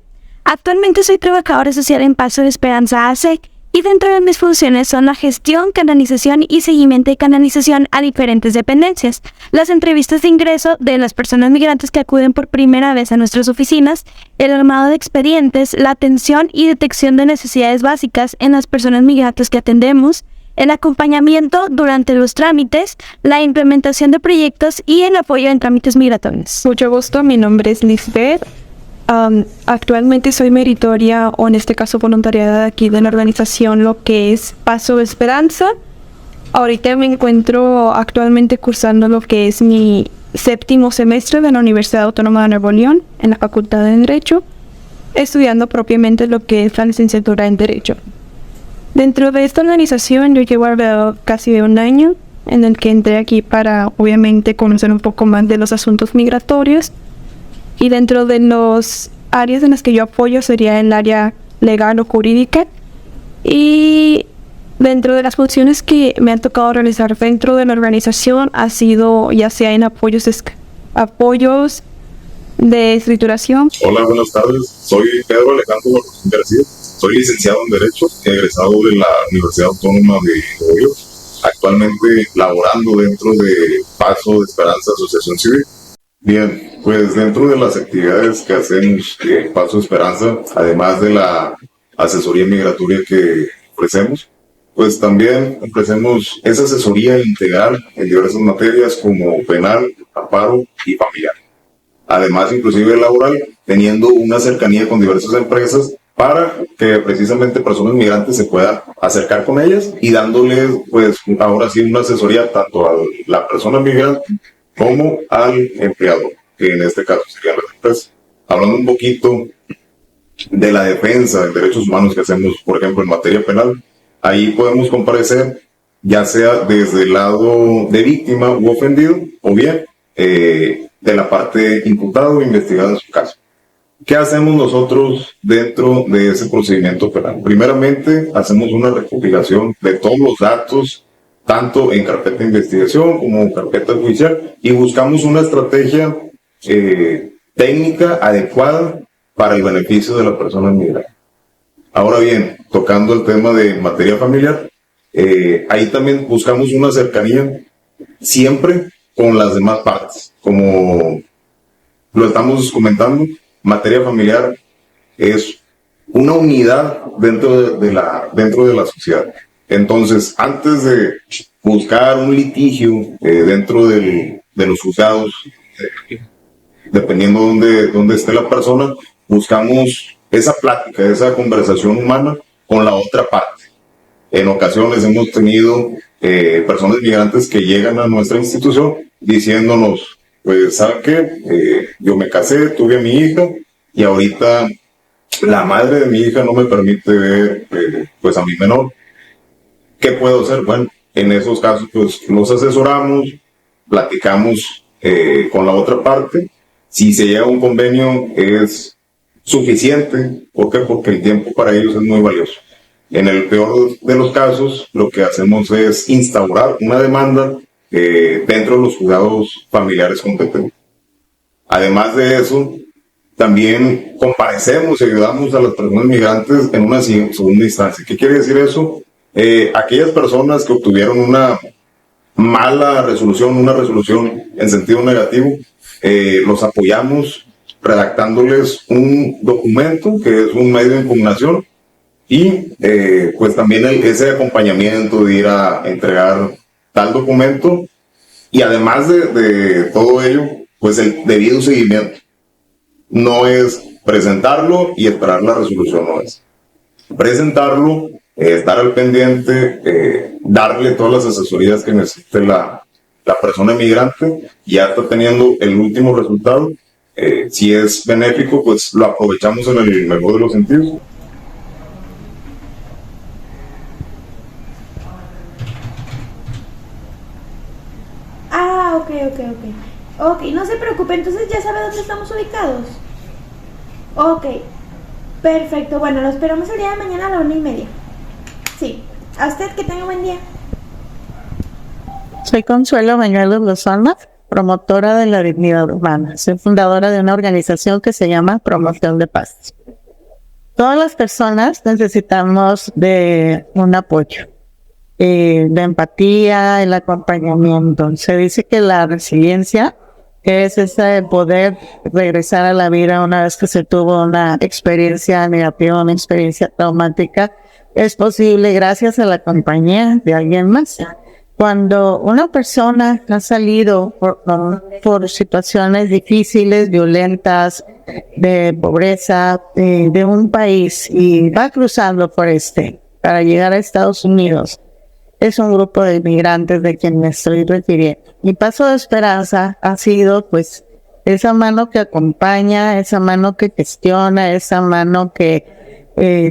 Actualmente soy trabajadora social en Paso de Esperanza AC y dentro de mis funciones son la gestión, canalización y seguimiento y canalización a diferentes dependencias, las entrevistas de ingreso de las personas migrantes que acuden por primera vez a nuestras oficinas, el armado de expedientes, la atención y detección de necesidades básicas en las personas migrantes que atendemos, el acompañamiento durante los trámites, la implementación de proyectos y el apoyo en trámites migratorios. Mucho gusto, mi nombre es Lisbeth. Actualmente soy meritoria o en este caso voluntariada aquí de la organización lo que es Paso de Esperanza. Ahorita me encuentro actualmente cursando lo que es mi 7º semestre de la Universidad Autónoma de Nuevo León en la Facultad de Derecho, estudiando propiamente lo que es la licenciatura en Derecho. Dentro de esta organización yo llevo alrededor casi de un año en el que entré aquí para obviamente conocer un poco más de los asuntos migratorios. Y dentro de las áreas en las que yo apoyo sería el área legal o jurídica. Y dentro de las funciones que me han tocado realizar dentro de la organización ha sido ya sea en apoyos de escrituración. Hola, buenas tardes. Soy Pedro Alejandro García. Soy licenciado en Derecho, egresado de la Universidad Autónoma de Nuevo León. Actualmente laborando dentro de Paso de Esperanza Asociación Civil. Bien, pues dentro de las actividades que hacemos en Paso de Esperanza, además de la asesoría migratoria que ofrecemos, pues también ofrecemos esa asesoría integral en diversas materias como penal, amparo y familiar. Además, inclusive laboral, teniendo una cercanía con diversas empresas para que precisamente personas migrantes se puedan acercar con ellas y dándoles, pues, ahora sí una asesoría tanto a la persona migrante como al empleador, que en este caso serían las empresas. Hablando un poquito de la defensa de derechos humanos que hacemos, por ejemplo, en materia penal, ahí podemos comparecer ya sea desde el lado de víctima u ofendido, o bien de la parte imputado o investigado en su caso. ¿Qué hacemos nosotros dentro de ese procedimiento penal? Primeramente, hacemos una recopilación de todos los datos, tanto en carpeta de investigación como en carpeta judicial, y buscamos una estrategia técnica adecuada para el beneficio de la persona migrante. Ahora bien, tocando el tema de materia familiar, ahí también buscamos una cercanía siempre con las demás partes. Como lo estamos comentando, materia familiar es una unidad dentro de la sociedad. Entonces, antes de buscar un litigio dentro de los juzgados, dependiendo dónde esté la persona, buscamos esa plática, esa conversación humana con la otra parte. En ocasiones hemos tenido personas migrantes que llegan a nuestra institución diciéndonos, pues, ¿saben qué? Yo me casé, tuve a mi hija y ahorita la madre de mi hija no me permite ver pues a mi menor. ¿Qué puedo hacer? Bueno, en esos casos pues nos asesoramos, platicamos con la otra parte. Si se llega a un convenio es suficiente. ¿Por qué? Porque el tiempo para ellos es muy valioso. En el peor de los casos, lo que hacemos es instaurar una demanda dentro de los juzgados familiares competentes. Además de eso, también comparecemos y ayudamos a las personas migrantes en una segunda instancia. ¿Qué quiere decir eso? Aquellas personas que obtuvieron una mala resolución, una resolución en sentido negativo, los apoyamos redactándoles un documento que es un medio de impugnación y pues también ese acompañamiento de ir a entregar tal documento y además de todo ello, pues el debido seguimiento. No es presentarlo y esperar la resolución, no es presentarlo, estar al pendiente, darle todas las asesorías que necesite la persona migrante, ya está teniendo el último resultado. Si es benéfico, pues lo aprovechamos en el mejor de los sentidos. Ah, ok, no se preocupe, entonces ya sabe dónde estamos ubicados. Ok, perfecto, bueno, lo esperamos el día de mañana a la 1:30. Sí, a usted que tenga buen día. Soy Consuelo Bañuelos Lozano, promotora de la dignidad humana. Soy fundadora de una organización que se llama Promoción de Paz. Todas las personas necesitamos de un apoyo, de empatía, el acompañamiento. Se dice que la resiliencia es ese poder regresar a la vida una vez que se tuvo una experiencia negativa, una experiencia traumática. Es posible gracias a la compañía de alguien más. Cuando una persona ha salido por situaciones difíciles, violentas, de pobreza, de un país y va cruzando por para llegar a Estados Unidos, es un grupo de inmigrantes de quien me estoy refiriendo. Mi paso de esperanza ha sido pues esa mano que acompaña, esa mano que gestiona, esa mano que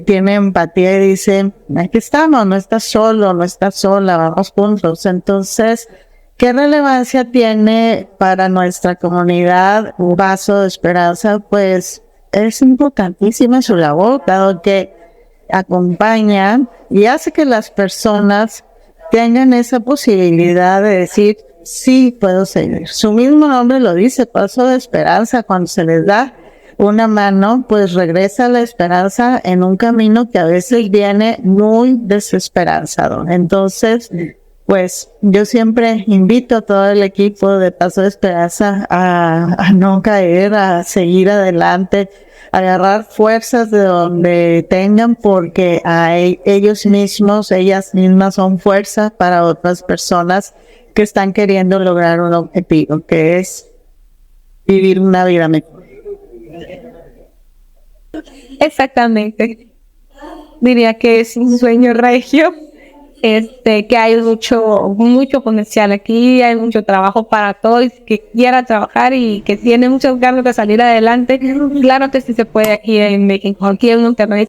tiene empatía y dice, aquí estamos, no estás solo, no estás sola, vamos juntos. Entonces, ¿qué relevancia tiene para nuestra comunidad un vaso de esperanza? Pues es importantísima su labor, dado que acompaña y hace que las personas tengan esa posibilidad de decir, sí, puedo seguir. Su mismo nombre lo dice, paso de esperanza. Cuando se les da una mano, pues regresa la esperanza en un camino que a veces viene muy desesperanzador. Entonces, pues yo siempre invito a todo el equipo de Paso de Esperanza a no caer, a seguir adelante, a agarrar fuerzas de donde tengan, porque ellos mismos, ellas mismas son fuerza para otras personas que están queriendo lograr un objetivo, que es vivir una vida mejor. Exactamente. Diría que es un sueño regio, que hay mucho potencial aquí, hay mucho trabajo para todos que quiera trabajar y que tiene muchos ganas de salir adelante. Claro que sí se puede aquí en México, aquí en Monterrey.